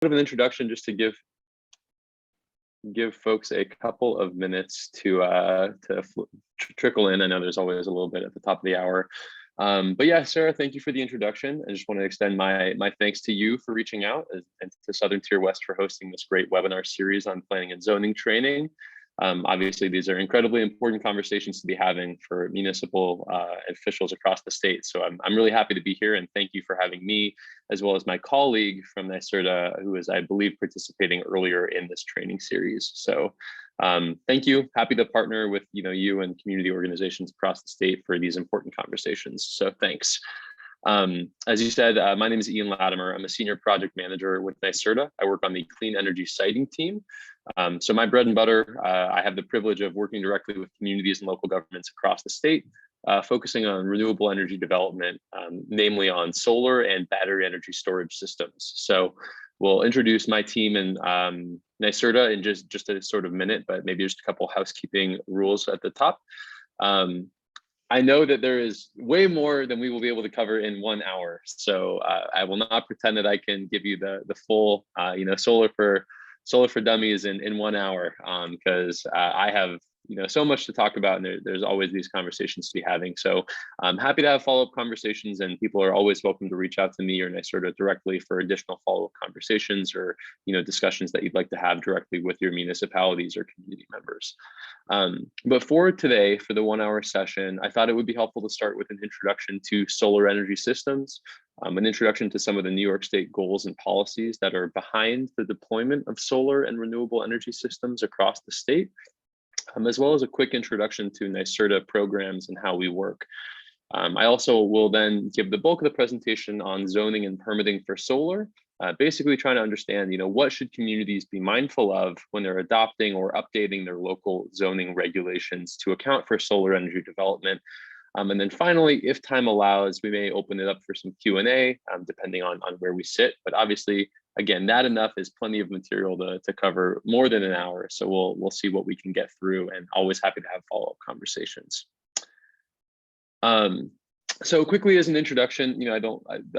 of an introduction just to give folks a couple of minutes to trickle in. I know there's always a little bit at the top of the hour. But yeah, Sarah, thank you for the introduction. I just want to extend my thanks to you for reaching out, and to Southern Tier West for hosting this great webinar series on planning and zoning training. Obviously, these are incredibly important conversations to be having for municipal officials across the state. So I'm really happy to be here, and thank you for having me, as well as my colleague from NYSERDA, who is, I believe, participating earlier in this training series. So thank you. Happy to partner with you and community organizations across the state for these important conversations. So thanks. As you said, my name is Ian Latimer. I'm a senior project manager with NYSERDA. I work on the clean energy siting team. So my bread and butter, I have the privilege of working directly with communities and local governments across the state, focusing on renewable energy development, namely on solar and battery energy storage systems. So we'll introduce my team and NYSERDA in just a sort of minute, but maybe just a couple housekeeping rules at the top. I know that there is way more than we will be able to cover in 1 hour. So I will not pretend that I can give you the full, solar for dummies in 1 hour, because I have so much to talk about, and there's always these conversations to be having. So I'm happy to have follow-up conversations, and people are always welcome to reach out to me or NYSERDA directly for additional follow-up conversations or discussions that you'd like to have directly with your municipalities or community members. But for today, for the 1 hour session, I thought it would be helpful to start with an introduction to solar energy systems, an introduction to some of the New York State goals and policies that are behind the deployment of solar and renewable energy systems across the state, as well as a quick introduction to NYSERDA programs and how we work. I also will then give the bulk of the presentation on zoning and permitting for solar, basically trying to understand, what should communities be mindful of when they're adopting or updating their local zoning regulations to account for solar energy development. And then finally, if time allows, we may open it up for some Q&A, depending on where we sit. But obviously, again, that enough is plenty of material to cover more than an hour. So we'll see what we can get through, and always happy to have follow-up conversations. So quickly as an introduction,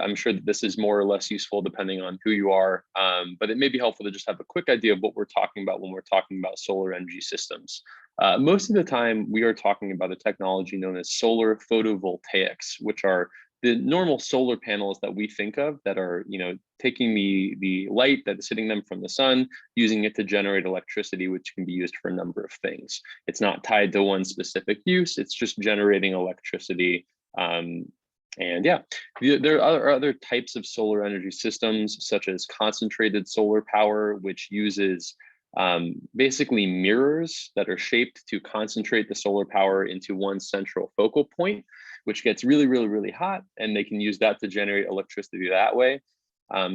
I'm sure that this is more or less useful depending on who you are, but it may be helpful to just have a quick idea of what we're talking about when we're talking about solar energy systems. Most of the time, we are talking about a technology known as solar photovoltaics, which are the normal solar panels that we think of that are, taking the light that's hitting them from the sun, using it to generate electricity, which can be used for a number of things. It's not tied to one specific use, it's just generating electricity. And yeah, there are other types of solar energy systems, such as concentrated solar power, which uses basically mirrors that are shaped to concentrate the solar power into one central focal point, which gets really, really, really hot, and they can use that to generate electricity that way.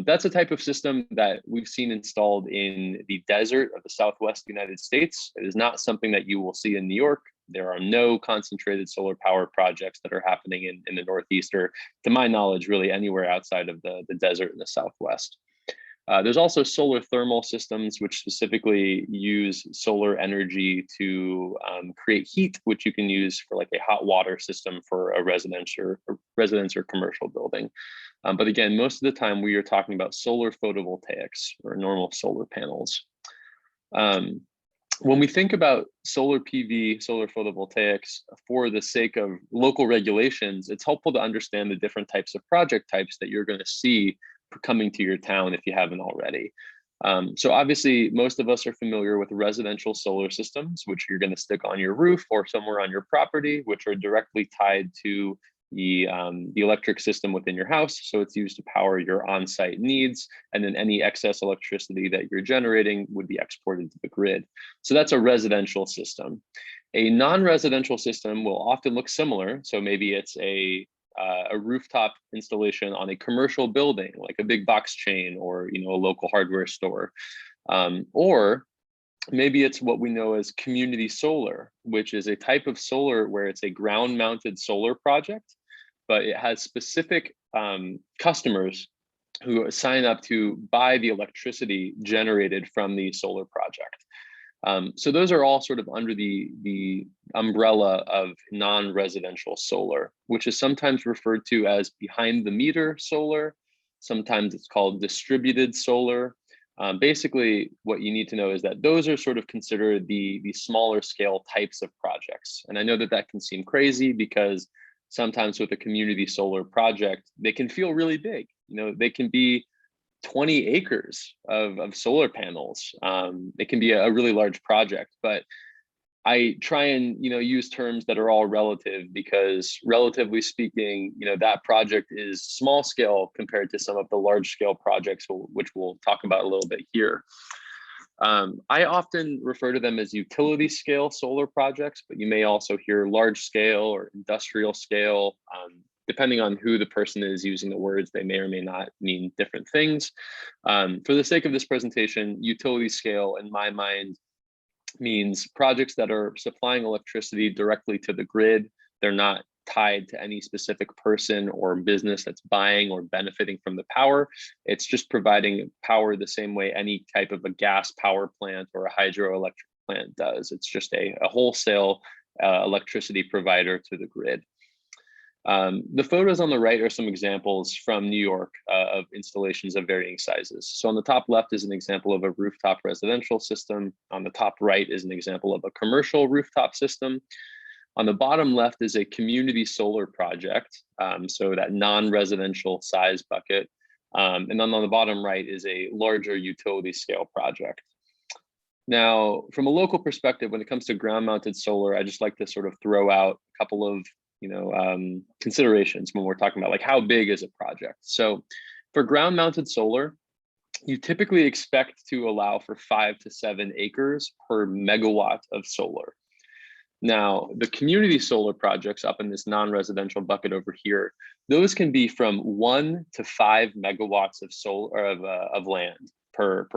That's a type of system that we've seen installed in the desert of the Southwest United States. It is not something that you will see in New York. There are no concentrated solar power projects that are happening in the Northeast, or to my knowledge, really anywhere outside of the desert in the Southwest. There's also solar thermal systems, which specifically use solar energy to create heat, which you can use for like a hot water system for a residence or commercial building. But again, most of the time we are talking about solar photovoltaics, or normal solar panels. When we think about solar PV, solar photovoltaics, for the sake of local regulations, it's helpful to understand the different types of project types that you're going to see coming to your town if you haven't already. So obviously, most of us are familiar with residential solar systems, which you're going to stick on your roof or somewhere on your property, which are directly tied to the electric system within your house. So it's used to power your on-site needs, and then any excess electricity that you're generating would be exported to the grid. So that's a residential system. A non-residential system will often look similar. So maybe it's a rooftop installation on a commercial building, like a big box chain or a local hardware store. Or maybe it's what we know as community solar, which is a type of solar where it's a ground-mounted solar project, but it has specific customers who sign up to buy the electricity generated from the solar project. So those are all sort of under the umbrella of non-residential solar, which is sometimes referred to as behind the meter solar. Sometimes it's called distributed solar, Basically, what you need to know is that those are sort of considered the smaller scale types of projects. And I know that that can seem crazy because sometimes with a community solar project, they can feel really big. They can be 20 acres of solar panels. It can be a really large project, but I try and use terms that are all relative, because relatively speaking, that project is small scale compared to some of the large scale projects, which we'll talk about a little bit here. I often refer to them as utility scale solar projects, but you may also hear large scale or industrial scale. Depending on who the person is using the words, they may or may not mean different things. For the sake of this presentation, utility scale, in my mind, means projects that are supplying electricity directly to the grid. They're not tied to any specific person or business that's buying or benefiting from the power. It's just providing power the same way any type of a gas power plant or a hydroelectric plant does. It's just a wholesale electricity provider to the grid. The photos on the right are some examples from New York of installations of varying sizes. So on the top left is an example of a rooftop residential system. On the top right is an example of a commercial rooftop system. On the bottom left is a community solar project, so that non-residential size bucket. And then on the bottom right is a larger utility scale project. Now, from a local perspective, when it comes to ground-mounted solar, I just like to sort of throw out a couple of considerations when we're talking about like how big is a project. So for ground mounted solar, you typically expect to allow for 5 to 7 acres per megawatt of solar. Now, the community solar projects up in this non-residential bucket over here, those can be from 1 to 5 megawatts of solar of land for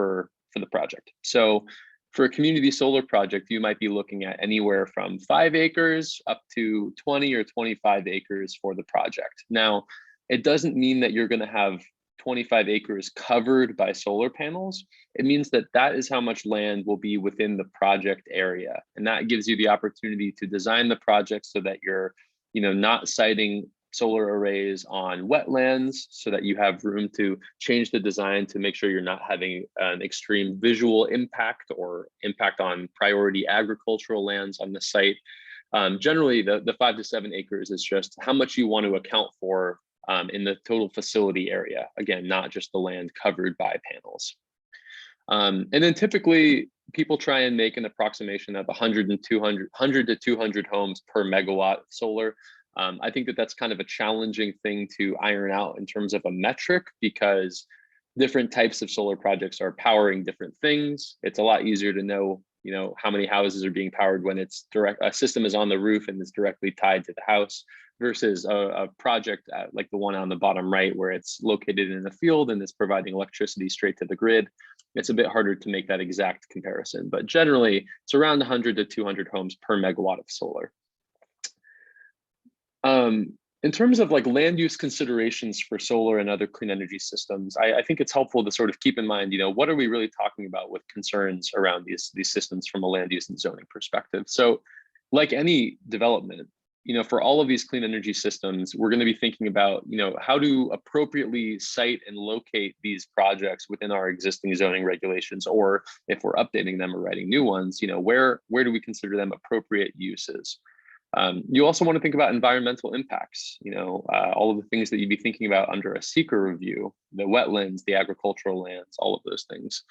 the project. So for a community solar project, you might be looking at anywhere from 5 acres up to 20 or 25 acres for the project. Now, it doesn't mean that you're going to have 25 acres covered by solar panels. It means that that is how much land will be within the project area. And that gives you the opportunity to design the project so that you're, not siting solar arrays on wetlands, so that you have room to change the design to make sure you're not having an extreme visual impact or impact on priority agricultural lands on the site. Generally, the 5 to 7 acres is just how much you want to account for in the total facility area. Again, not just the land covered by panels. And then typically people try and make an approximation of 100 to 200 homes per megawatt of solar. I think that that's kind of a challenging thing to iron out in terms of a metric, because different types of solar projects are powering different things. It's a lot easier to know, how many houses are being powered when it's a system is on the roof and is directly tied to the house, versus a project like the one on the bottom right, where it's located in a field and it's providing electricity straight to the grid. It's a bit harder to make that exact comparison, but generally it's around 100 to 200 homes per megawatt of solar. In terms of like land use considerations for solar and other clean energy systems, I think it's helpful to sort of keep in mind, what are we really talking about with concerns around these systems from a land use and zoning perspective? So like any development, for all of these clean energy systems, we're going to be thinking about, how to appropriately site and locate these projects within our existing zoning regulations, or if we're updating them or writing new ones, where do we consider them appropriate uses? You also want to think about environmental impacts, all of the things that you'd be thinking about under a seeker review, the wetlands, the agricultural lands, all of those things.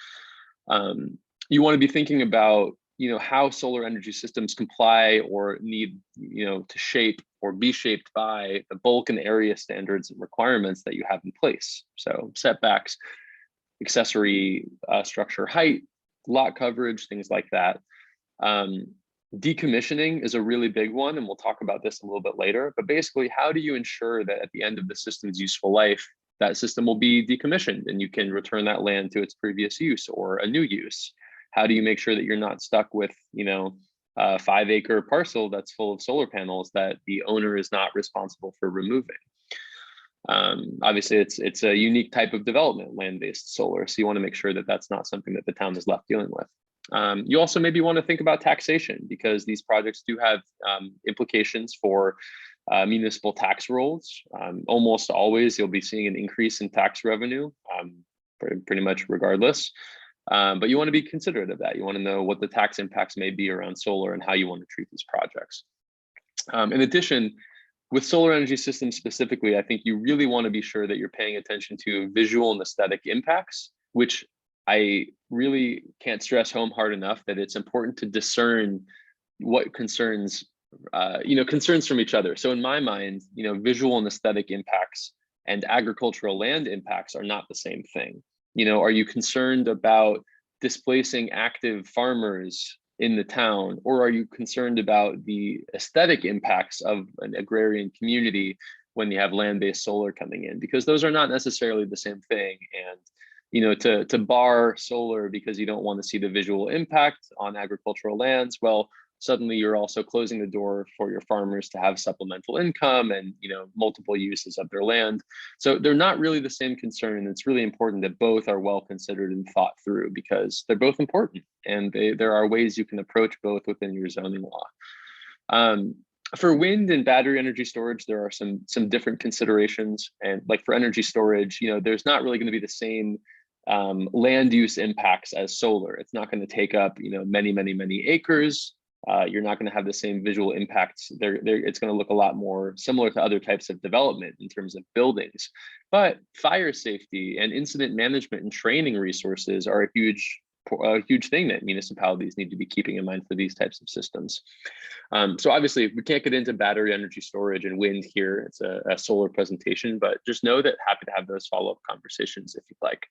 You want to be thinking about, how solar energy systems comply or need, to shape or be shaped by the bulk and area standards and requirements that you have in place. So setbacks, accessory structure height, lot coverage, things like that. Decommissioning is a really big one, and we'll talk about this a little bit later. But basically, how do you ensure that at the end of the system's useful life, that system will be decommissioned and you can return that land to its previous use or a new use? How do you make sure that you're not stuck with, a 5-acre parcel that's full of solar panels that the owner is not responsible for removing? Obviously, it's a unique type of development, land-based solar, so you want to make sure that that's not something that the town is left dealing with. You also maybe want to think about taxation, because these projects do have implications for municipal tax rolls. Almost always you'll be seeing an increase in tax revenue. pretty much regardless. But you want to be considerate of that. You want to know what the tax impacts may be around solar and how you want to treat these projects. In addition, with solar energy systems specifically, I think you really want to be sure that you're paying attention to visual and aesthetic impacts, which I really can't stress home hard enough that it's important to discern what concerns, concerns from each other. So in my mind, visual and aesthetic impacts and agricultural land impacts are not the same thing. Are you concerned about displacing active farmers in the town, or are you concerned about the aesthetic impacts of an agrarian community when you have land-based solar coming in? Because those are not necessarily the same thing. And to bar solar because you don't want to see the visual impact on agricultural lands, well, suddenly you're also closing the door for your farmers to have supplemental income and multiple uses of their land. So they're not really the same concern. And it's really important that both are well considered and thought through, because they're both important, and there are ways you can approach both within your zoning law. For wind and battery energy storage, there are some different considerations. And like for energy storage, there's not really going to be the same land use impacts as solar. It's not going to take up many acres. You're not going to have the same visual impacts. It's going to look a lot more similar to other types of development in terms of buildings. But fire safety and incident management and training resources are a huge thing that municipalities need to be keeping in mind for these types of systems. So obviously, we can't get into battery energy storage and wind here. It's a solar presentation, but just know that happy to have those follow-up conversations if you'd like.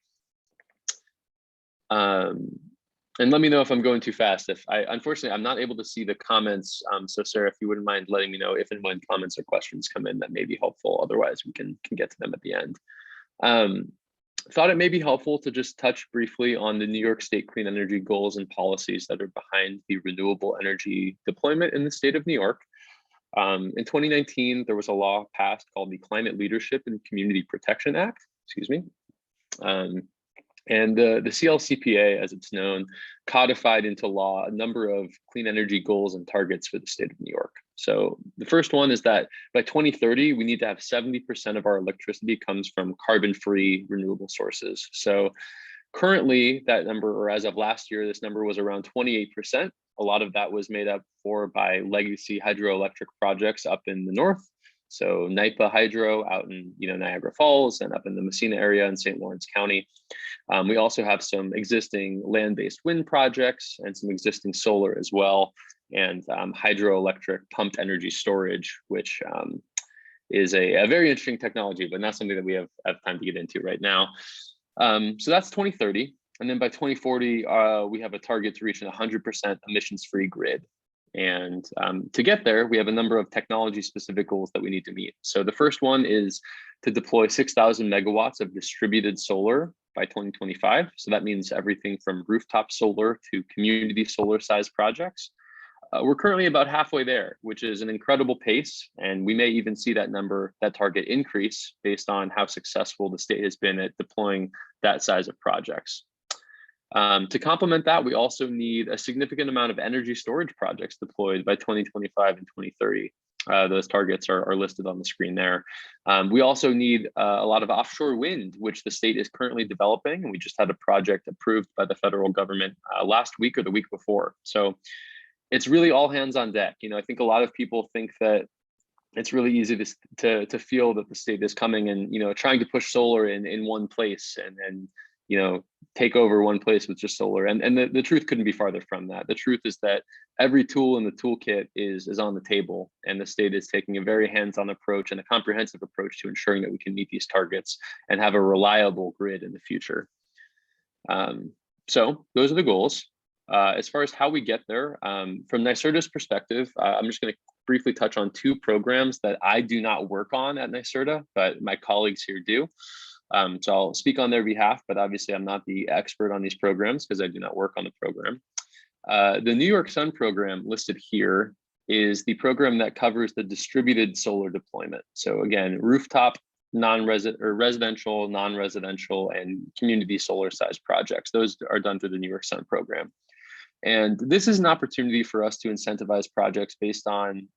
And let me know if I'm going too fast. Unfortunately, I'm not able to see the comments. So Sarah, if you wouldn't mind letting me know if and when comments or questions come in, that may be helpful. Otherwise, we can get to them at the end. Thought it may be helpful to just touch briefly on the New York State clean energy goals and policies that are behind the renewable energy deployment in the state of New York. In 2019, there was a law passed called the Climate Leadership and Community Protection Act, and the CLCPA, as it's known, codified into law a number of clean energy goals and targets for the state of New York. So the first one is that by 2030, we need to have 70% of our electricity comes from carbon-free renewable sources. So currently that number, or as of last year, this number was around 28%. A lot of that was made up by legacy hydroelectric projects up in the north. So NYPA Hydro out in Niagara Falls and up in the Messina area in St. Lawrence County. We also have some existing land-based wind projects and some existing solar as well, and hydroelectric pumped energy storage, which is a very interesting technology, but not something that we have time to get into right now. So that's 2030. And then by 2040, we have a target to reach an 100% emissions-free grid. And to get there, we have a number of technology-specific goals that we need to meet. So the first one is to deploy 6,000 megawatts of distributed solar by 2025. So that means everything from rooftop solar to community solar size projects. We're currently about halfway there, which is an incredible pace. And we may even see that target increase based on how successful the state has been at deploying that size of projects. To complement that, we also need a significant amount of energy storage projects deployed by 2025 and 2030. Those targets are listed on the screen there. We also need a lot of offshore wind, which the state is currently developing. And we just had a project approved by the federal government last week or the week before. So it's really all hands on deck. I think a lot of people think that it's really easy to feel that the state is coming and trying to push solar in one place and take over one place with just solar. And the truth couldn't be farther from that. The truth is that every tool in the toolkit is on the table, and the state is taking a very hands-on approach and a comprehensive approach to ensuring that we can meet these targets and have a reliable grid in the future. So those are the goals. As far as how we get there, from NYSERDA's perspective, I'm just going to briefly touch on two programs that I do not work on at NYSERDA, but my colleagues here do. So I'll speak on their behalf, but obviously I'm not the expert on these programs because I do not work on the program. The New York Sun program listed here is the program that covers the distributed solar deployment. So again, rooftop, residential, non-residential, and community solar size projects. Those are done through the New York Sun program. And this is an opportunity for us to incentivize projects based on,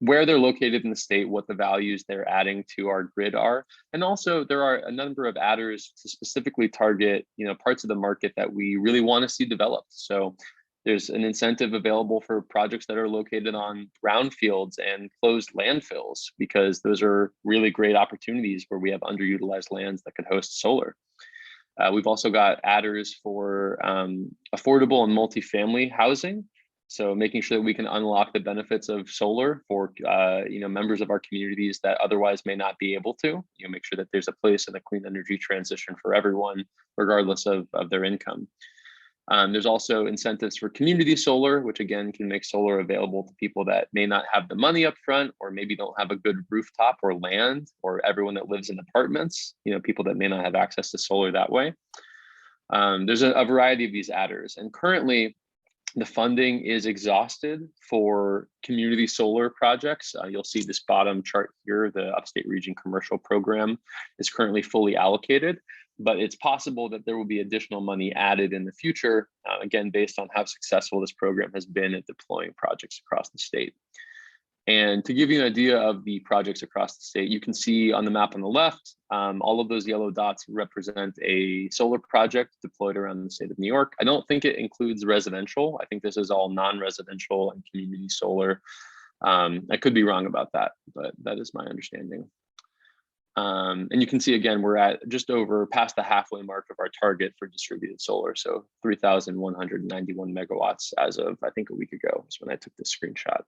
where they're located in the state, what the values they're adding to our grid are. And also there are a number of adders to specifically target, parts of the market that we really want to see developed. So there's an incentive available for projects that are located on brownfields and closed landfills, because those are really great opportunities where we have underutilized lands that could host solar. We've also got adders for affordable and multifamily housing. So making sure that we can unlock the benefits of solar for members of our communities that otherwise may not be able to. Make sure that there's a place in the clean energy transition for everyone, regardless of their income. There's also incentives for community solar, which again can make solar available to people that may not have the money up front, or maybe don't have a good rooftop or land, or everyone that lives in apartments, people that may not have access to solar that way. There's a variety of these adders, and currently the funding is exhausted for community solar projects. You'll see this bottom chart here, the Upstate Region Commercial Program is currently fully allocated, but it's possible that there will be additional money added in the future, again, based on how successful this program has been at deploying projects across the state. And to give you an idea of the projects across the state, you can see on the map on the left, all of those yellow dots represent a solar project deployed around the state of New York. I don't think it includes residential. I think this is all non-residential and community solar. I could be wrong about that, but that is my understanding. And you can see, again, we're at just over past the halfway mark of our target for distributed solar. So 3,191 megawatts as of, I think, a week ago is when I took this screenshot.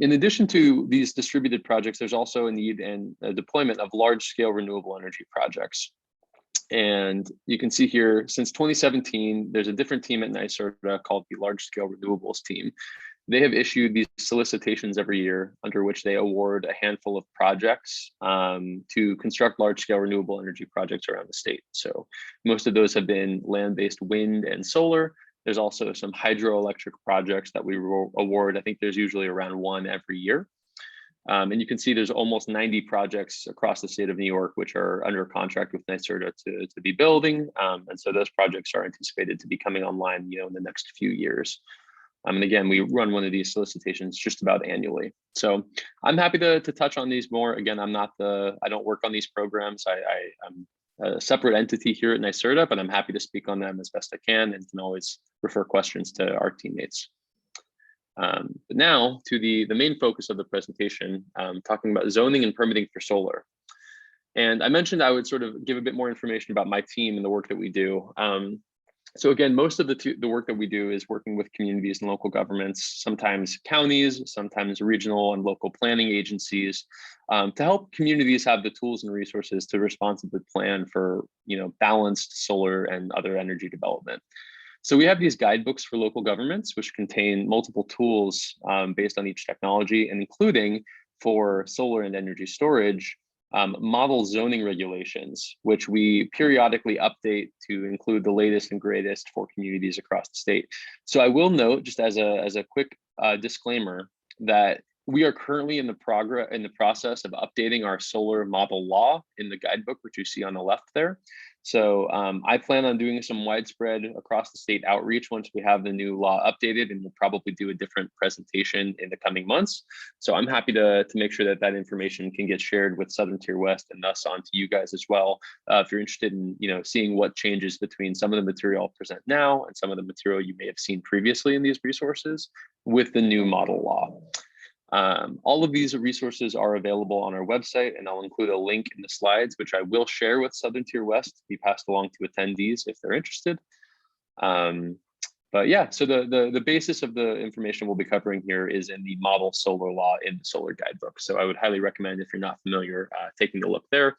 In addition to these distributed projects, there's also a need and a deployment of large-scale renewable energy projects. And you can see here, since 2017, there's a different team at NYSERDA called the LargeScale Renewables team. They have issued these solicitations every year under which they award a handful of projects to construct large-scale renewable energy projects around the state. So most of those have been land-based wind and solar. There's also some hydroelectric projects that we award. I think there's usually around one every year. And you can see there's almost 90 projects across the state of New York, which are under contract with NYSERDA to be building. And so those projects are anticipated to be coming online, in the next few years. And again, we run one of these solicitations just about annually. So I'm happy to touch on these more. Again, I don't work on these programs. I'm a separate entity here at NYSERDA, but I'm happy to speak on them as best I can, and can always refer questions to our teammates. But now to the main focus of the presentation, talking about zoning and permitting for solar. And I mentioned I would sort of give a bit more information about my team and the work that we do. So again, most of the work that we do is working with communities and local governments, sometimes counties, sometimes regional and local planning agencies, to help communities have the tools and resources to responsibly plan for balanced solar and other energy development. So we have these guidebooks for local governments, which contain multiple tools based on each technology, and including for solar and energy storage, model zoning regulations, which we periodically update to include the latest and greatest for communities across the state. So I will note, just as a quick disclaimer, that we are currently in the process of updating our solar model law in the guidebook, which you see on the left there. So I plan on doing some widespread across the state outreach once we have the new law updated, and we'll probably do a different presentation in the coming months. So I'm happy to make sure that information can get shared with Southern Tier West and thus on to you guys as well. If you're interested in seeing what changes between some of the material I'll present now and some of the material you may have seen previously in these resources with the new model law. All of these resources are available on our website, and I'll include a link in the slides, which I will share with Southern Tier West to be passed along to attendees if they're interested. But yeah, so the basis of the information we'll be covering here is in the model solar law in the solar guidebook. So I would highly recommend, if you're not familiar, taking a look there.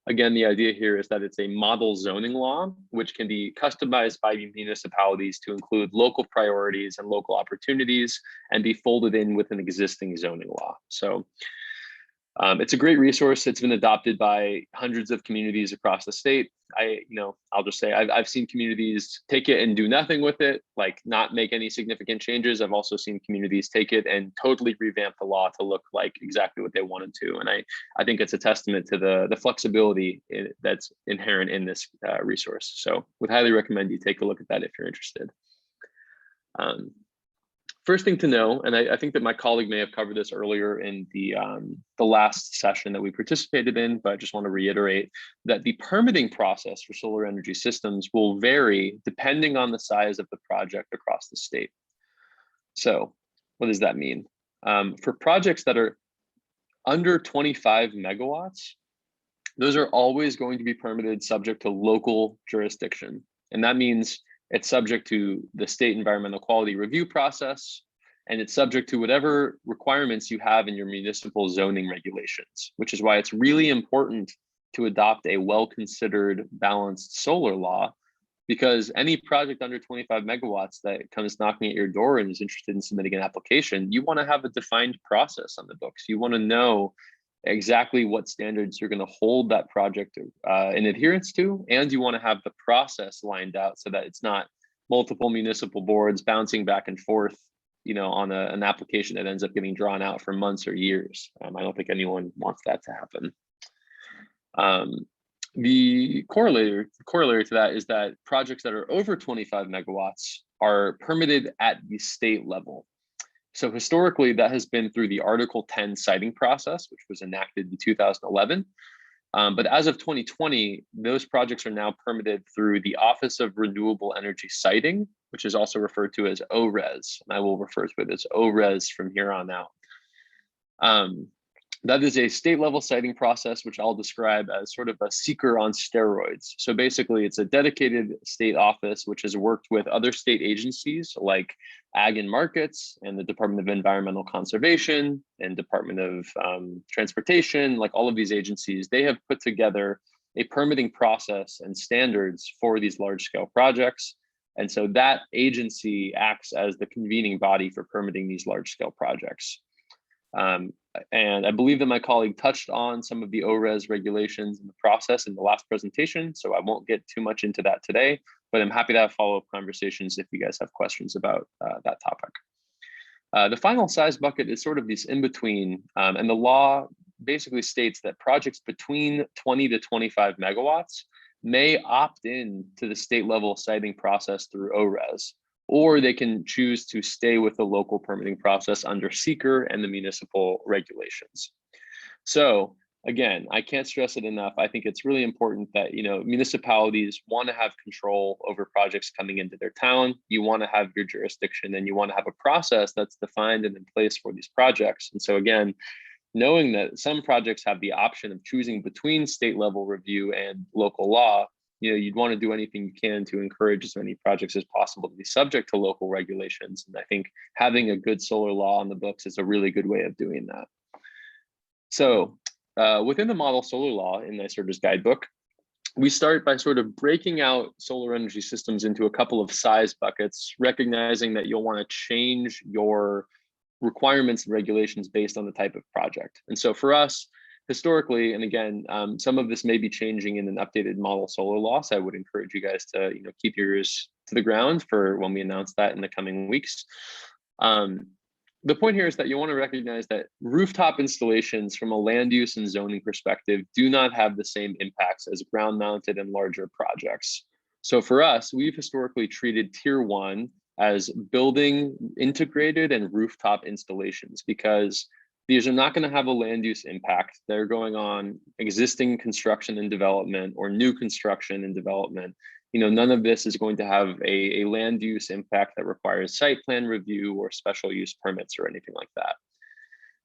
Again, the idea here is that it's a model zoning law, which can be customized by municipalities to include local priorities and local opportunities and be folded in with an existing zoning law. So it's a great resource. It's been adopted by hundreds of communities across the state. I'll just say I've seen communities take it and do nothing with it, like not make any significant changes. I've also seen communities take it and totally revamp the law to look like exactly what they wanted to. And I think it's a testament to the flexibility that's inherent in this resource. So would highly recommend you take a look at that if you're interested. first thing to know, and I think that my colleague may have covered this earlier in the last session that we participated in, but I just want to reiterate that the permitting process for solar energy systems will vary depending on the size of the project across the state. So what does that mean? For projects that are under 25 megawatts, those are always going to be permitted subject to local jurisdiction. And that means it's subject to the state environmental quality review process, and it's subject to whatever requirements you have in your municipal zoning regulations, which is why it's really important to adopt a well-considered balanced solar law, because any project under 25 megawatts that comes knocking at your door and is interested in submitting an application, you want to have a defined process on the books. You want to know exactly what standards you're going to hold that project in adherence to, and you want to have the process lined out so that it's not multiple municipal boards bouncing back and forth, on an application that ends up getting drawn out for months or years. I don't think anyone wants that to happen. The corollary to that is that projects that are over 25 megawatts are permitted at the state level. So historically, that has been through the Article 10 siting process, which was enacted in 2011. But as of 2020, those projects are now permitted through the Office of Renewable Energy Siting, which is also referred to as ORES. And I will refer to it as ORES from here on out. That is a state level siting process, which I'll describe as sort of a seeker on steroids. So basically it's a dedicated state office, which has worked with other state agencies like Ag and Markets and the Department of Environmental Conservation and Department of Transportation, like all of these agencies. They have put together a permitting process and standards for these large scale projects. And so that agency acts as the convening body for permitting these large scale projects. And I believe that my colleague touched on some of the ORES regulations in the process in the last presentation, so I won't get too much into that today, but I'm happy to have follow-up conversations if you guys have questions about that topic. The final size bucket is sort of this in-between, and the law basically states that projects between 20 to 25 megawatts may opt in to the state level siting process through ORES, or they can choose to stay with the local permitting process under seeker and the municipal regulations. So again, I can't stress it enough. I think it's really important that municipalities want to have control over projects coming into their town. You want to have your jurisdiction, and you want to have a process that's defined and in place for these projects. And so again, knowing that some projects have the option of choosing between state level review and local law, you'd want to do anything you can to encourage as many projects as possible to be subject to local regulations. And I think having a good solar law on the books is a really good way of doing that. So within the model solar law in NYSERDA's guidebook, we start by sort of breaking out solar energy systems into a couple of size buckets, recognizing that you'll want to change your requirements and regulations based on the type of project. And so for us, historically, and again, some of this may be changing in an updated model solar law, so I would encourage you guys to keep your ears to the ground for when we announce that in the coming weeks. The point here is that you want to recognize that rooftop installations from a land use and zoning perspective do not have the same impacts as ground mounted and larger projects. So for us, we've historically treated tier 1 as building integrated and rooftop installations, because these are not going to have a land use impact. They're going on existing construction and development or new construction and development. None of this is going to have a land use impact that requires site plan review or special use permits or anything like that.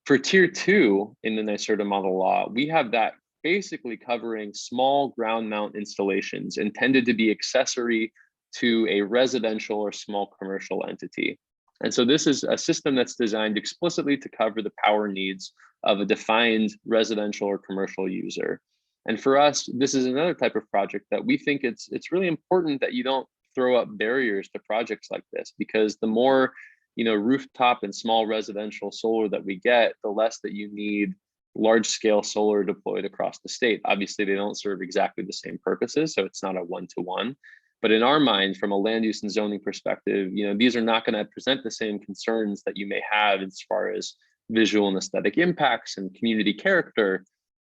For tier 2 in the NYSERDA model law, we have that basically covering small ground mount installations intended to be accessory to a residential or small commercial entity. And so this is a system that's designed explicitly to cover the power needs of a defined residential or commercial user. And for us, this is another type of project that we think it's really important that you don't throw up barriers to projects like this, because the more rooftop and small residential solar that we get, the less that you need large scale solar deployed across the state. Obviously, they don't serve exactly the same purposes, so it's not a one-to-one. But in our mind, from a land use and zoning perspective, these are not going to present the same concerns that you may have as far as visual and aesthetic impacts and community character.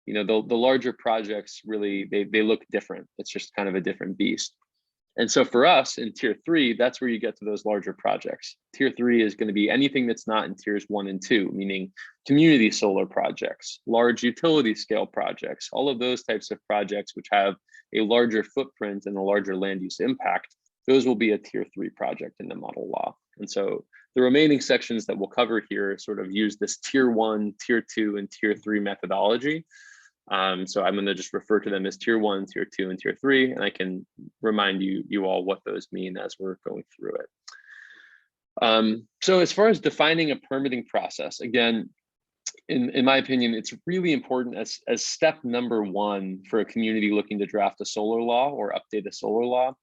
The larger projects really, they look different. It's just kind of a different beast. And so for us in tier 3, that's where you get to those larger projects. Tier 3 is going to be anything that's not in tiers 1 and 2, meaning community solar projects, large utility scale projects, all of those types of projects which have a larger footprint and a larger land use impact. Those will be a tier 3 project in the model law. And so the remaining sections that we'll cover here sort of use this tier 1, tier 2, and tier 3 methodology. So I'm going to just refer to them as tier 1, tier 2, and tier 3, and I can remind you all what those mean as we're going through it. So as far as defining a permitting process, again, in my opinion, it's really important as step number 1 for a community looking to draft a solar law or update a solar law.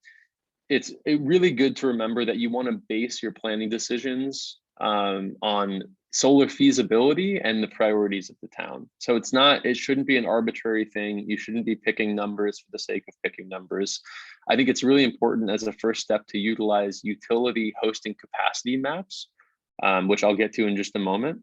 It's really good to remember that you want to base your planning decisions on solar feasibility and the priorities of the town. So it shouldn't be an arbitrary thing. You shouldn't be picking numbers for the sake of picking numbers. I think it's really important as a first step to utilize utility hosting capacity maps, which I'll get to in just a moment.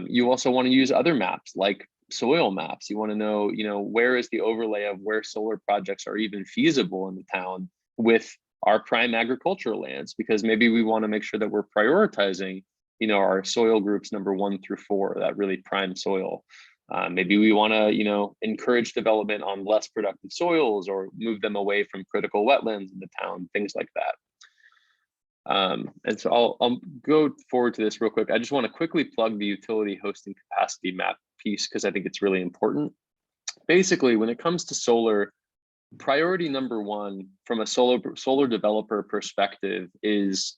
You also want to use other maps like soil maps. You want to know, where is the overlay of where solar projects are even feasible in the town with our prime agricultural lands, because maybe we want to make sure that we're prioritizing, our soil groups number 1 through 4, that really prime soil. Maybe we want to, encourage development on less productive soils or move them away from critical wetlands in the town, things like that. And so I'll go forward to this real quick. I just want to quickly plug the utility hosting capacity map piece because I think it's really important. Basically, when it comes to solar, priority number 1 from a solar developer perspective is,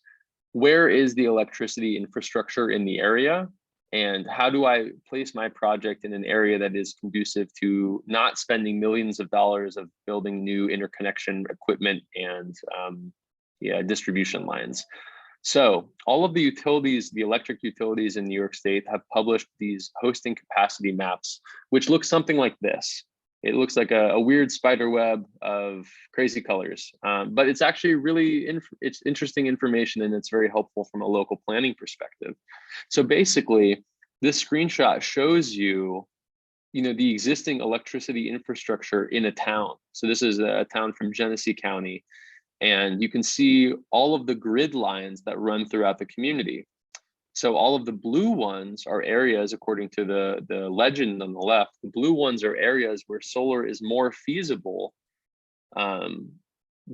where is the electricity infrastructure in the area? And how do I place my project in an area that is conducive to not spending millions of dollars of building new interconnection equipment and distribution lines? So all of the utilities, the electric utilities in New York State have published these hosting capacity maps, which look something like this. It looks like a weird spider web of crazy colors, but it's actually really it's interesting information, and it's very helpful from a local planning perspective. So basically, this screenshot shows you, the existing electricity infrastructure in a town. So this is a town from Genesee County, and you can see all of the grid lines that run throughout the community. So all of the blue ones are areas, according to the legend on the left, the blue ones are areas where solar is more feasible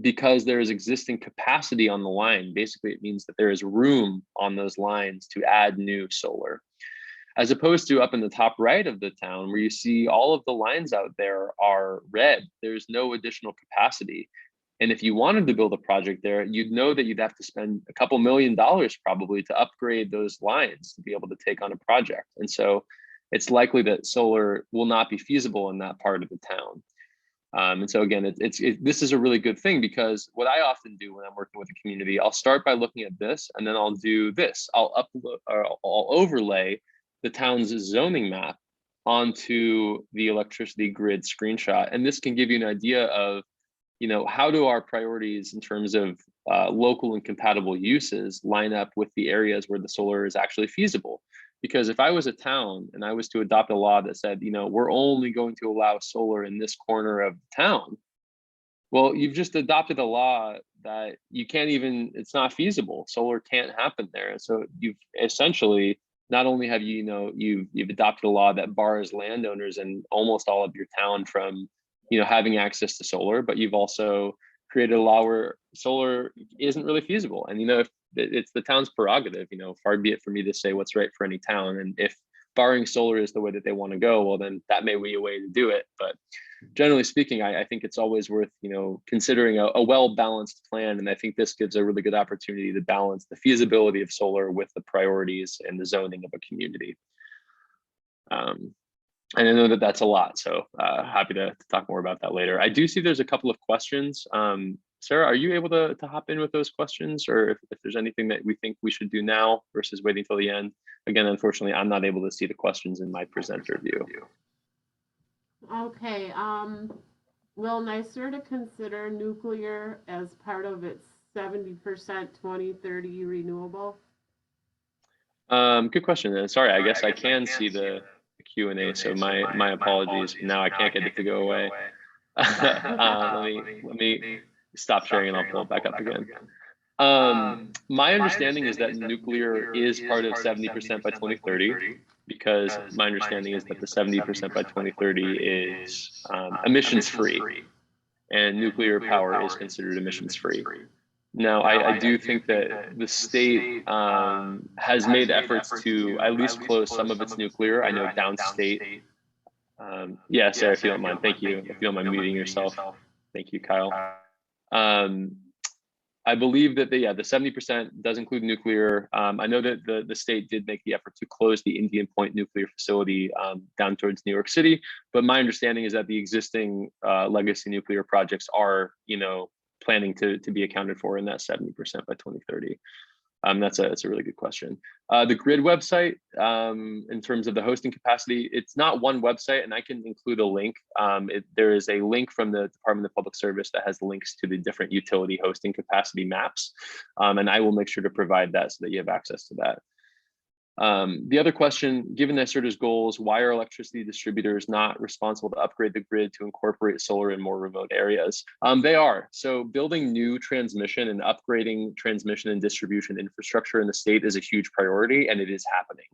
because there is existing capacity on the line. Basically, it means that there is room on those lines to add new solar. As opposed to up in the top right of the town, where you see all of the lines out there are red, there's no additional capacity. And if you wanted to build a project there, you'd know that you'd have to spend a couple $1 million probably to upgrade those lines to be able to take on a project. And so it's likely that solar will not be feasible in that part of the town. And so again, this is a really good thing, because what I often do when I'm working with a community, I'll start by looking at this, and then I'll do this. I'll upload or I'll overlay the town's zoning map onto the electricity grid screenshot. And this can give you an idea of, how do our priorities in terms of local and compatible uses line up with the areas where the solar is actually feasible? Because if I was a town and I was to adopt a law that said, we're only going to allow solar in this corner of town, well, you've just adopted a law that you can't even, it's not feasible. Solar can't happen there. So you've essentially, not only have you've adopted a law that bars landowners in almost all of your town from having access to solar, but you've also created a law where solar isn't really feasible. And if it's the town's prerogative, far be it for me to say what's right for any town. And if barring solar is the way that they want to go, well, then that may be a way to do it. But generally speaking, I think it's always worth considering a well-balanced plan. And I think this gives a really good opportunity to balance the feasibility of solar with the priorities and the zoning of a community. And I know that that's a lot, so happy to talk more about that later. I do see there's a couple of questions. Sarah, are you able to hop in with those questions, or if there's anything that we think we should do now versus waiting till the end? Again, unfortunately, I'm not able to see the questions in my presenter view. Okay. Will NYSERDA consider nuclear as part of its 70% 2030 renewable? Good question. Sorry, I guess I can see the Q&A, so my apologies. Now I can't get it to go away. Let me stop sharing and I'll pull it back up again. My understanding is that nuclear is part of 70% by 2030, because my understanding is that the 70% by 2030 is emissions free, and nuclear power is considered emissions free. Now, I do think that the state has made efforts to at least close some of its nuclear. I know downstate. Yeah, Sarah, if you don't mind, thank you. If you don't mind muting yourself. Thank you, Kyle. I believe that the 70% does include nuclear. I know that the state did make the effort to close the Indian Point nuclear facility down towards New York City, but my understanding is that the existing legacy nuclear projects are, planning to be accounted for in that 70% by 2030. That's a really good question. The grid website, in terms of the hosting capacity, it's not one website, and I can include a link. There is a link from the Department of Public Service that has links to the different utility hosting capacity maps, and I will make sure to provide that so that you have access to that. The other question, given NYSERDA's goals, why are electricity distributors not responsible to upgrade the grid to incorporate solar in more remote areas? They are. So building new transmission and upgrading transmission and distribution infrastructure in the state is a huge priority, and it is happening.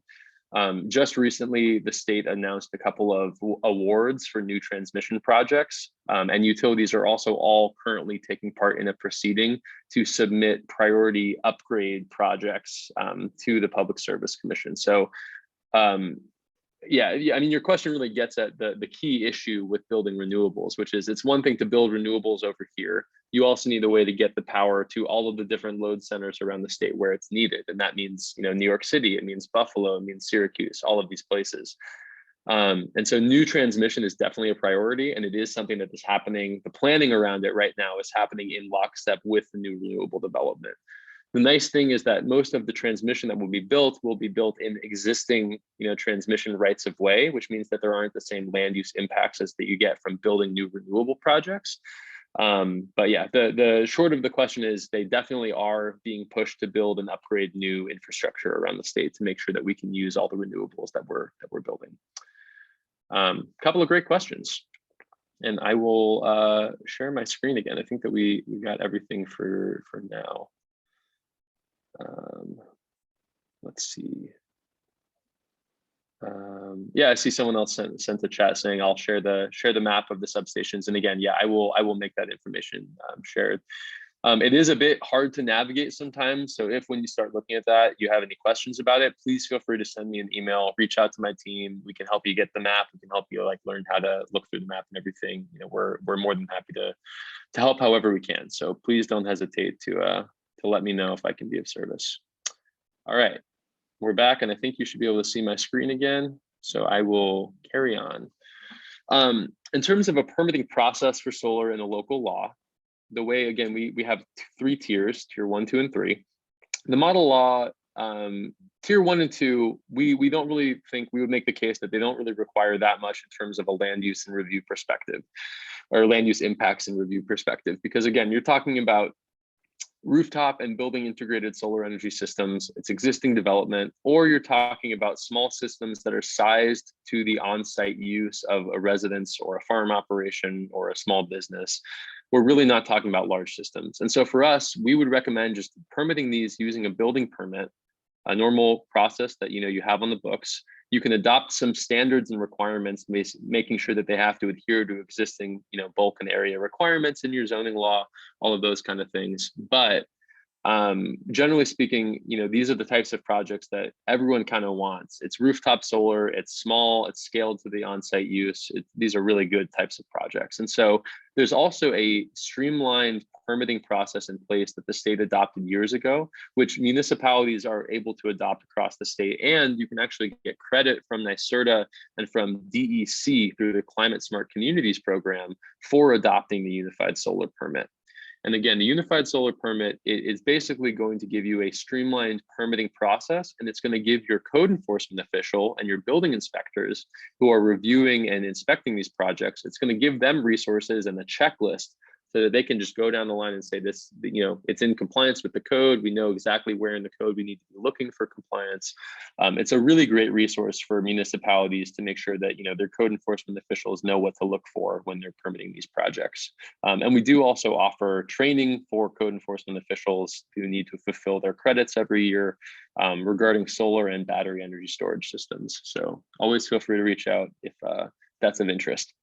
Just recently, the state announced a couple of awards for new transmission projects, and utilities are also all currently taking part in a proceeding to submit priority upgrade projects to the Public Service Commission. So yeah, I mean, your question really gets at the key issue with building renewables, which is it's one thing to build renewables over here. You also need a way to get the power to all of the different load centers around the state where it's needed. And that means, New York City, it means Buffalo, it means Syracuse, all of these places. And so new transmission is definitely a priority, and it is something that is happening. The planning around it right now is happening in lockstep with the new renewable development. The nice thing is that most of the transmission that will be built in existing, transmission rights of way, which means that there aren't the same land use impacts as that you get from building new renewable projects. But yeah, the short of the question is they definitely are being pushed to build and upgrade new infrastructure around the state to make sure that we can use all the renewables that we're building. Couple of great questions, and I will share my screen again. I think that we got everything for now. Let's see. Yeah, I see someone else sent a chat saying I'll share the map of the substations. And again, yeah, I will make that information shared. It is a bit hard to navigate sometimes. So if when you start looking at that, you have any questions about it, please feel free to send me an email, reach out to my team. We can help you get the map. We can help you learn how to look through the map and everything. We're more than happy to help however we can. So please don't hesitate to let me know if I can be of service. All right, we're back, and I think you should be able to see my screen again. So I will carry on. In terms of a permitting process for solar in a local law, the way, again, we have 3 tiers, tier 1, 2, and 3. The model law, tier 1 and 2, we don't really think, we would make the case that they don't really require that much in terms of a land use and review perspective, or land use impacts and review perspective, because again, you're talking about rooftop and building integrated solar energy systems, it's existing development, or you're talking about small systems that are sized to the on-site use of a residence or a farm operation or a small business. We're really not talking about large systems. And so for us, we would recommend just permitting these using a building permit, a normal process that you have on the books. You can adopt some standards and requirements, making sure that they have to adhere to existing, bulk and area requirements in your zoning law, all of those kind of things. But generally speaking, these are the types of projects that everyone kind of wants. It's rooftop solar, it's small, it's scaled to the on-site use. These are really good types of projects. And so there's also a streamlined permitting process in place that the state adopted years ago, which municipalities are able to adopt across the state. And you can actually get credit from NYSERDA and from DEC through the Climate Smart Communities program for adopting the unified solar permit. And again, the unified solar permit is basically going to give you a streamlined permitting process, and it's going to give your code enforcement official and your building inspectors who are reviewing and inspecting these projects, it's going to give them resources and a checklist so that they can just go down the line and say this, it's in compliance with the code. We know exactly where in the code we need to be looking for compliance. It's a really great resource for municipalities to make sure that their code enforcement officials know what to look for when they're permitting these projects. And we do also offer training for code enforcement officials who need to fulfill their credits every year regarding solar and battery energy storage systems. So always feel free to reach out if that's of interest.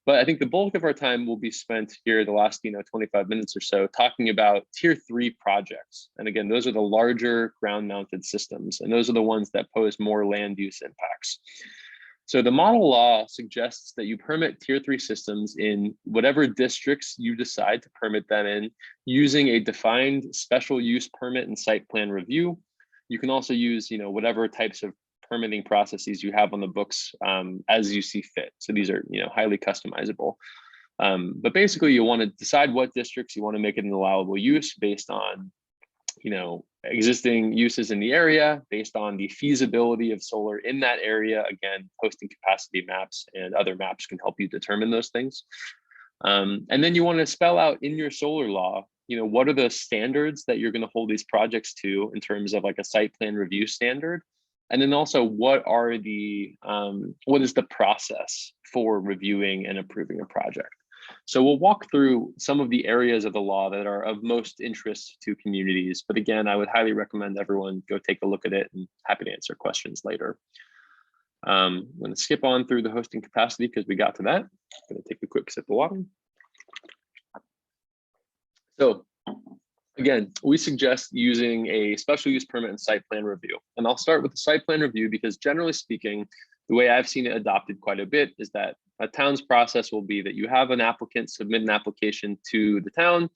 But I think the bulk of our time will be spent here, the last 25 minutes or so, talking about tier 3 projects. And again, those are the larger ground mounted systems, and those are the ones that pose more land use impacts. So the model law suggests that you permit tier 3 systems in whatever districts you decide to permit them in, using a defined special use permit and site plan review. You can also use whatever types of permitting processes you have on the books as you see fit. So these are highly customizable. But basically, you want to decide what districts you want to make it an allowable use based on existing uses in the area, based on the feasibility of solar in that area. Again, hosting capacity maps and other maps can help you determine those things. And then you want to spell out in your solar law, what are the standards that you're going to hold these projects to in terms of like a site plan review standard. And then also, what is the process for reviewing and approving a project? So we'll walk through some of the areas of the law that are of most interest to communities. But again, I would highly recommend everyone go take a look at it, and happy to answer questions later. I'm going to skip on through the hosting capacity because we got to that. I'm going to take a quick sip of water. So again, we suggest using a special use permit and site plan review. And I'll start with the site plan review because generally speaking, the way I've seen it adopted quite a bit is that a town's process will be that you have an applicant submit an application to the town.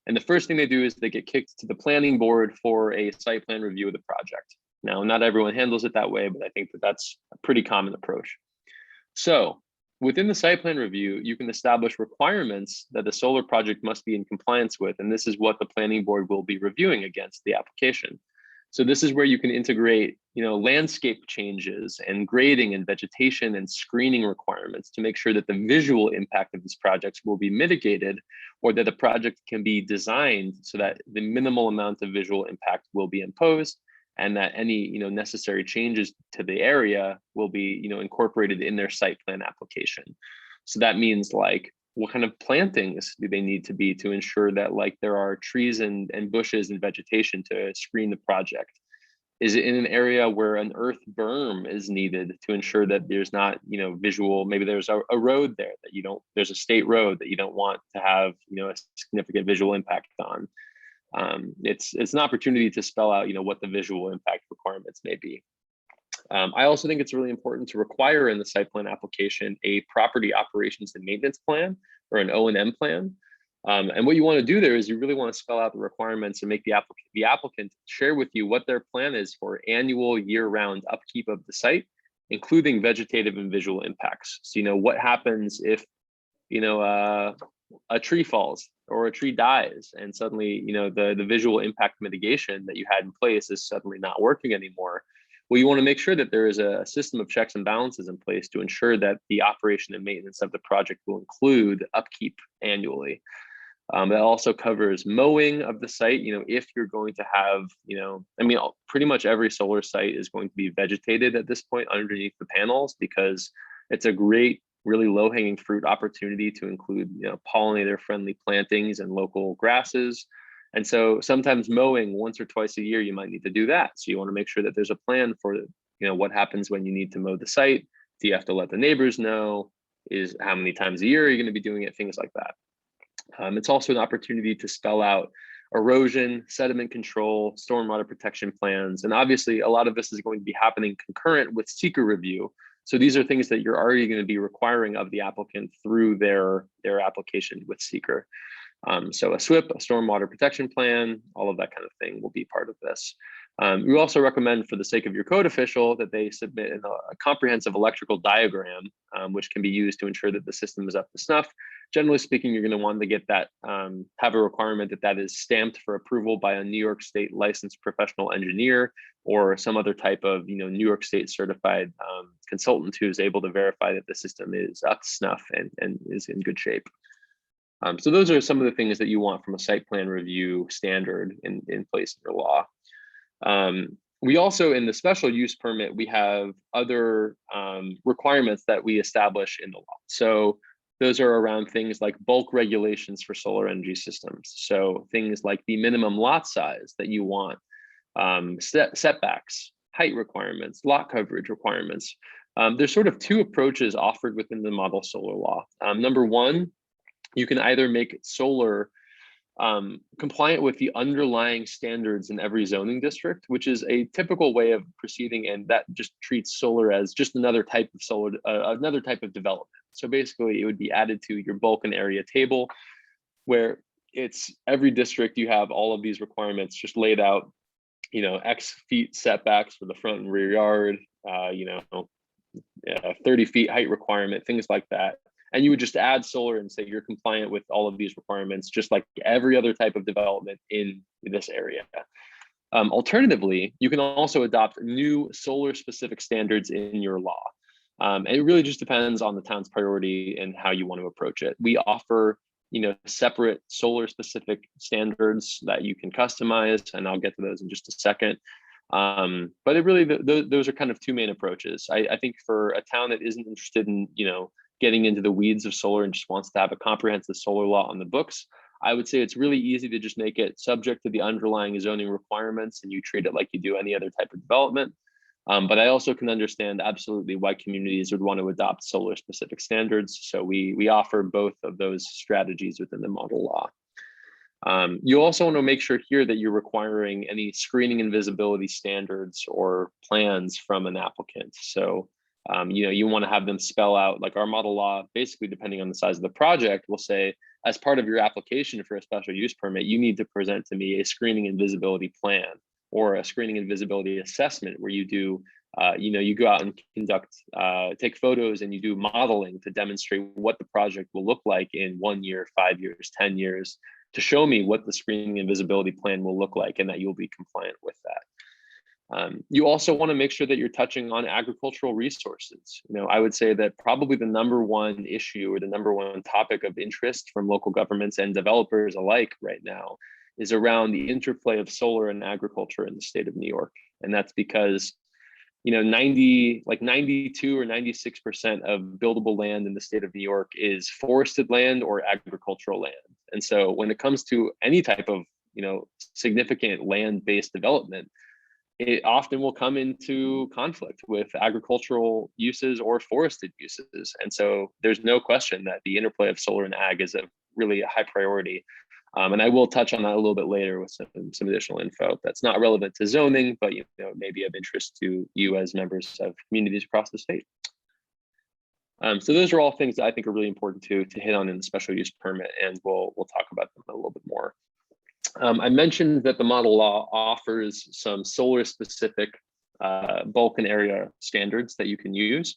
And the first thing they do is they get kicked to the planning board for a site plan review of the project. Now, not everyone handles it that way, but I think that that's a pretty common approach. So within the site plan review, you can establish requirements that the solar project must be in compliance with, and this is what the planning board will be reviewing against the application. So this is where you can integrate, landscape changes and grading and vegetation and screening requirements to make sure that the visual impact of these projects will be mitigated, or that the project can be designed so that the minimal amount of visual impact will be imposed, and that any necessary changes to the area will be incorporated in their site plan application. So that means like, what kind of plantings do they need to be to ensure that there are trees and bushes and vegetation to screen the project? Is it in an area where an earth berm is needed to ensure that there's not visual, maybe there's a road there that there's a state road that you don't want to have a significant visual impact on. It's an opportunity to spell out what the visual impact requirements may be. I also think it's really important to require in the site plan application a property operations and maintenance plan, or an O&M plan. And what you want to do there is you really want to spell out the requirements and make the applicant share with you what their plan is for annual year-round upkeep of the site, including vegetative and visual impacts. So what happens if a tree falls or a tree dies, and suddenly the visual impact mitigation that you had in place is suddenly not working anymore. Well, you want to make sure that there is a system of checks and balances in place to ensure that the operation and maintenance of the project will include upkeep annually. That also covers mowing of the site. If you're going to have, pretty much every solar site is going to be vegetated at this point underneath the panels, because it's a great, really low-hanging fruit opportunity to include, pollinator-friendly plantings and local grasses. And so sometimes mowing once or twice a year, you might need to do that. So you want to make sure that there's a plan for, what happens when you need to mow the site. Do you have to let the neighbors know? Is how many times a year are you going to be doing it? Things like that. It's also an opportunity to spell out erosion, sediment control, stormwater protection plans. And obviously, a lot of this is going to be happening concurrent with seeker review. So these are things that you're already going to be requiring of the applicant through their application with seeker. So a SWIP, a stormwater protection plan, all of that kind of thing will be part of this. We also recommend, for the sake of your code official, that they submit a comprehensive electrical diagram, which can be used to ensure that the system is up to snuff. Generally speaking, you're going to want to get that, have a requirement that is stamped for approval by a New York State licensed professional engineer, or some other type of New York State certified consultant who is able to verify that the system is up to snuff and is in good shape. So those are some of the things that you want from a site plan review standard in place in your law. We also, in the special use permit, we have other requirements that we establish in the law. So those are around things like bulk regulations for solar energy systems. So things like the minimum lot size that you want, setbacks, height requirements, lot coverage requirements. There's sort of two approaches offered within the model solar law. Number one, you can either make solar compliant with the underlying standards in every zoning district, which is a typical way of proceeding, and that just treats solar as just another type of solar, another type of development. So basically, it would be added to your bulk and area table, where it's every district you have all of these requirements just laid out. You know, X feet setbacks for the front and rear yard. 30 feet height requirement, things like that. And you would just add solar and say you're compliant with all of these requirements, just like every other type of development in this area. Alternatively, you can also adopt new solar specific standards in your law. And it really just depends on the town's priority and how you want to approach it. We offer, separate solar specific standards that you can customize, and I'll get to those in just a second. But it really, those are kind of two main approaches. I think for a town that isn't interested in, getting into the weeds of solar and just wants to have a comprehensive solar law on the books, I would say it's really easy to just make it subject to the underlying zoning requirements, and you treat it like you do any other type of development. But I also can understand absolutely why communities would want to adopt solar specific standards. So we offer both of those strategies within the model law. You also want to make sure here that you're requiring any screening and visibility standards or plans from an applicant. So you want to have them spell out, like our model law, basically depending on the size of the project, will say, as part of your application for a special use permit, you need to present to me a screening and visibility plan or a screening and visibility assessment where you do, you go out and conduct, take photos and you do modeling to demonstrate what the project will look like in 1 year, 5 years, 10 years, to show me what the screening and visibility plan will look like and that you'll be compliant with that. You also want to make sure that you're touching on agricultural resources. I would say that probably the number one issue or the number one topic of interest from local governments and developers alike right now is around the interplay of solar and agriculture in the state of New York. And that's because 92 or 96% of buildable land in the state of New York is forested land or agricultural land. And so when it comes to any type of significant land-based development, it often will come into conflict with agricultural uses or forested uses. And so there's no question that the interplay of solar and ag is really a high priority. And I will touch on that a little bit later with some additional info that's not relevant to zoning, but maybe of interest to you as members of communities across the state. So those are all things that I think are really important to hit on in the special use permit, and we'll talk about them a little bit more. I mentioned that the model law offers some solar specific bulk and area standards that you can use.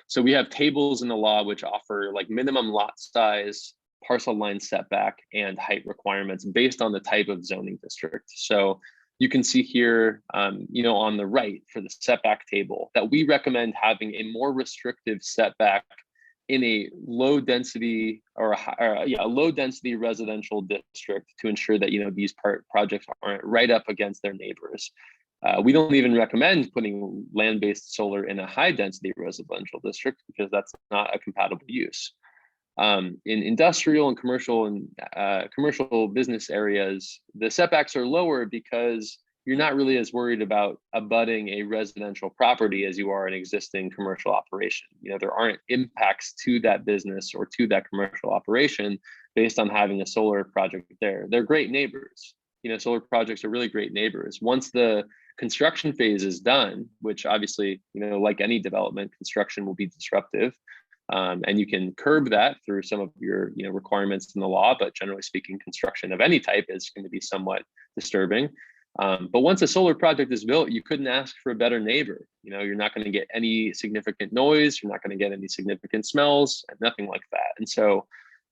So we have tables in the law which offer like minimum lot size, parcel line setback, and height requirements based on the type of zoning district. So you can see here, on the right for the setback table, that we recommend having a more restrictive setback in a low density a low density residential district to ensure that these projects aren't right up against their neighbors. We don't even recommend putting land-based solar in a high density residential district because that's not a compatible use. In industrial and commercial business areas, the setbacks are lower because you're not really as worried about abutting a residential property as you are an existing commercial operation. There aren't impacts to that business or to that commercial operation based on having a solar project there. They're great neighbors. Solar projects are really great neighbors. Once the construction phase is done, which obviously, like any development, construction will be disruptive. And you can curb that through some of your requirements in the law, but generally speaking, construction of any type is going to be somewhat disturbing. But once a solar project is built, you couldn't ask for a better neighbor. You're not going to get any significant noise, you're not going to get any significant smells, and nothing like that. And so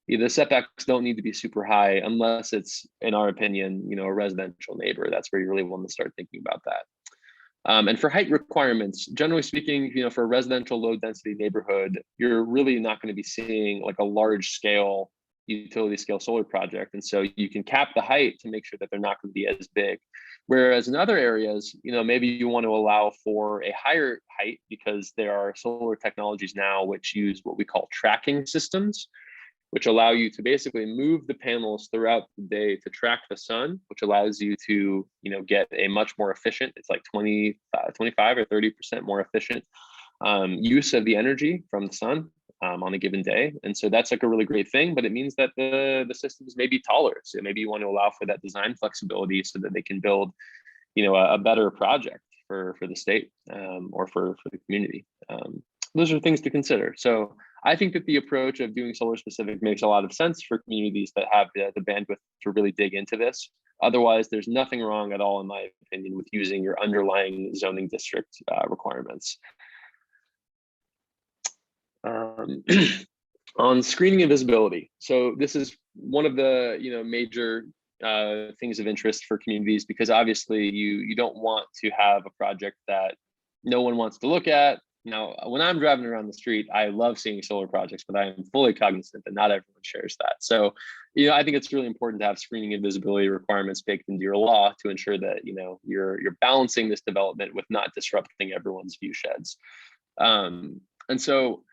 the setbacks don't need to be super high unless it's, in our opinion, a residential neighbor. That's where you really want to start thinking about that. And for height requirements, generally speaking, for a residential low density neighborhood, you're really not going to be seeing like a large scale utility scale solar project. And so you can cap the height to make sure that they're not going to be as big. Whereas in other areas, maybe you want to allow for a higher height because there are solar technologies now which use what we call tracking systems, which allow you to basically move the panels throughout the day to track the sun, which allows you to, get a much more efficient, it's like 25 or 30% more efficient use of the energy from the sun on a given day. And so that's like a really great thing, but it means that the systems may be taller. So maybe you want to allow for that design flexibility so that they can build, a better project for the state or for the community. Those are things to consider. So I think that the approach of doing solar specific makes a lot of sense for communities that have the bandwidth to really dig into this. Otherwise, there's nothing wrong at all, in my opinion, with using your underlying zoning district requirements. On screening and visibility. So this is one of the major things of interest for communities, because obviously you don't want to have a project that no one wants to look at. Now, when I'm driving around the street, I love seeing solar projects, but I am fully cognizant that not everyone shares that. So, I think it's really important to have screening and visibility requirements baked into your law to ensure that, you're balancing this development with not disrupting everyone's view sheds. And so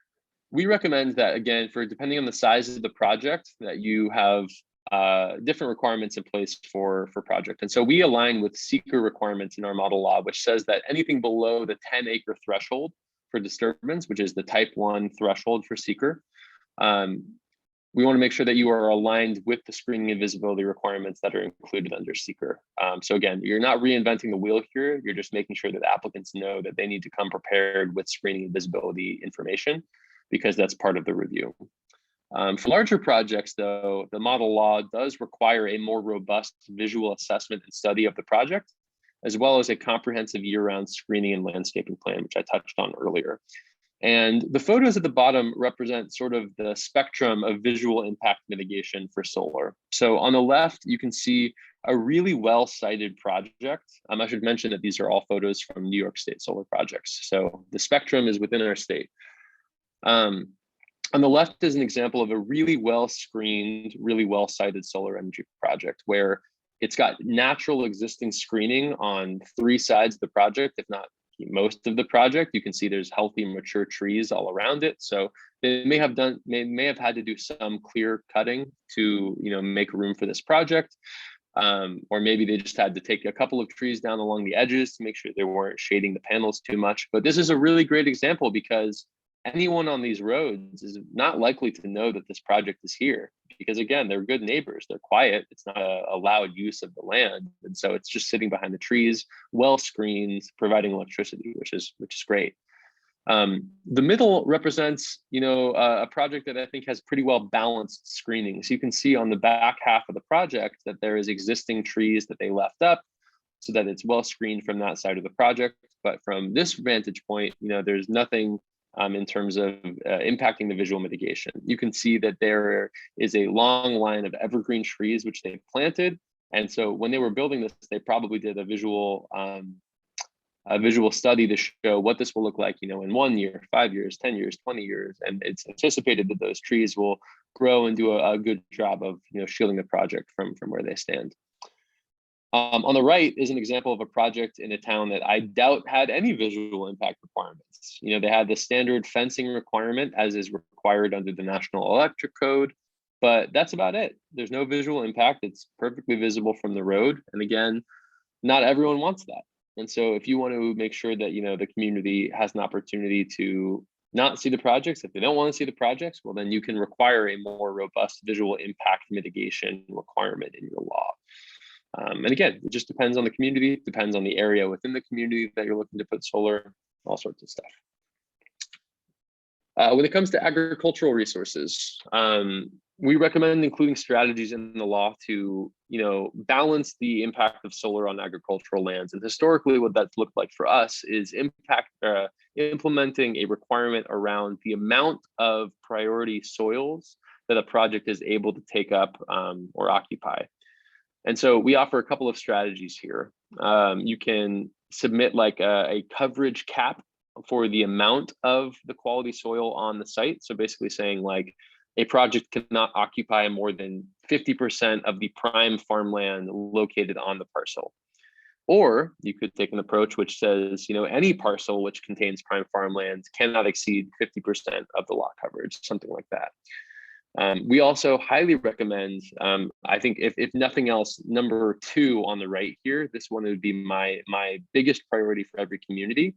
we recommend that, again, depending on the size of the project, that you have different requirements in place for project. And so we align with seeker requirements in our model law, which says that anything below the 10-acre threshold for disturbance, which is the type 1 threshold for seeker, we want to make sure that you are aligned with the screening and visibility requirements that are included under seeker. So again, you're not reinventing the wheel here. You're just making sure that applicants know that they need to come prepared with screening and visibility information, because that's part of the review. For larger projects, though, the model law does require a more robust visual assessment and study of the project, as well as a comprehensive year-round screening and landscaping plan, which I touched on earlier. And the photos at the bottom represent sort of the spectrum of visual impact mitigation for solar. So on the left, you can see a really well-sited project. I should mention that these are all photos from New York State solar projects. So the spectrum is within our state. On the left is an example of a really well-screened, really well-sited solar energy project where it's got natural existing screening on 3 sides of the project, if not most of the project. You can see there's healthy, mature trees all around it. So they may have had to do some clear cutting to make room for this project. Or maybe they just had to take a couple of trees down along the edges to make sure they weren't shading the panels too much. But this is a really great example because anyone on these roads is not likely to know that this project is here, because again, they're good neighbors, they're quiet, it's not a loud use of the land. And so it's just sitting behind the trees, well screened, providing electricity, which is great. The middle represents, a project that I think has pretty well balanced screening. So you can see on the back half of the project that there is existing trees that they left up so that it's well screened from that side of the project. But from this vantage point, there's nothing in terms of impacting the visual mitigation. You can see that there is a long line of evergreen trees which they've planted. And so when they were building this, they probably did a visual study to show what this will look like, in 1 year, 5 years, 10 years, 20 years. And it's anticipated that those trees will grow and do a good job of, shielding the project from where they stand. On the right is an example of a project in a town that I doubt had any visual impact requirements. They had the standard fencing requirement as is required under the National Electric Code, but that's about it. There's no visual impact. It's perfectly visible from the road. And again, not everyone wants that. And so if you want to make sure that, the community has an opportunity to not see the projects, if they don't want to see the projects, well, then you can require a more robust visual impact mitigation requirement in your law. And again, it just depends on the community, depends on the area within the community that you're looking to put solar, all sorts of stuff. When it comes to agricultural resources, we recommend including strategies in the law to, balance the impact of solar on agricultural lands. And historically, what that's looked like for us is implementing a requirement around the amount of priority soils that a project is able to take up or occupy. And so we offer a couple of strategies here. You can submit like a coverage cap for the amount of the quality soil on the site. So basically saying like a project cannot occupy more than 50% of the prime farmland located on the parcel. Or you could take an approach which says, any parcel which contains prime farmland cannot exceed 50% of the lot coverage, something like that. We also highly recommend, I think if nothing else, number 2 on the right here, this one would be my biggest priority for every community,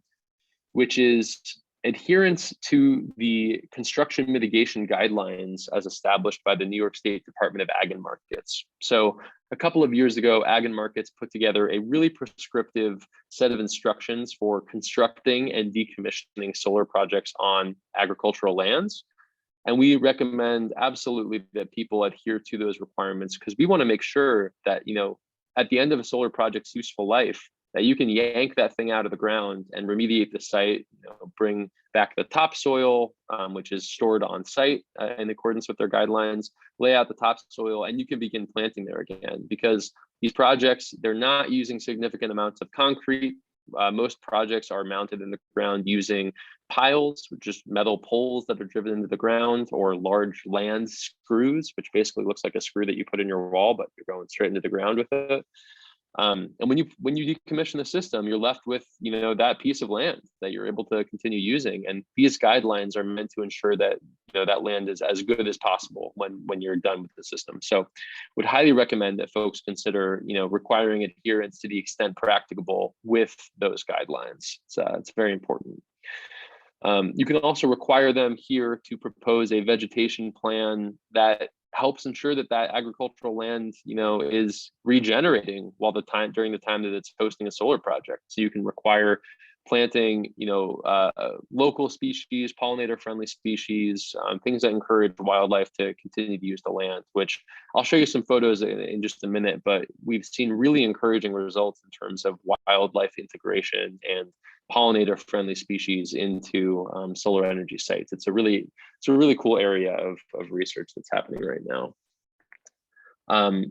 which is adherence to the construction mitigation guidelines as established by the New York State Department of Ag and Markets. So a couple of years ago, Ag and Markets put together a really prescriptive set of instructions for constructing and decommissioning solar projects on agricultural lands. And we recommend absolutely that people adhere to those requirements, because we want to make sure that, at the end of a solar project's useful life, that you can yank that thing out of the ground and remediate the site, bring back the topsoil, which is stored on site in accordance with their guidelines, lay out the topsoil, and you can begin planting there again. Because these projects, they're not using significant amounts of concrete. Most projects are mounted in the ground using piles, which is metal poles that are driven into the ground, or large land screws, which basically looks like a screw that you put in your wall, but you're going straight into the ground with it. And when you decommission the system, you're left with that piece of land that you're able to continue using. And these guidelines are meant to ensure that that land is as good as possible when you're done with the system. So, would highly recommend that folks consider requiring adherence to the extent practicable with those guidelines. It's very important. You can also require them here to propose a vegetation plan that helps ensure that agricultural land, is regenerating during the time that it's hosting a solar project. So you can require planting, local species, pollinator-friendly species, things that encourage wildlife to continue to use the land, which I'll show you some photos in just a minute, but we've seen really encouraging results in terms of wildlife integration and pollinator-friendly species into solar energy sites. It's a really cool area of research that's happening right now.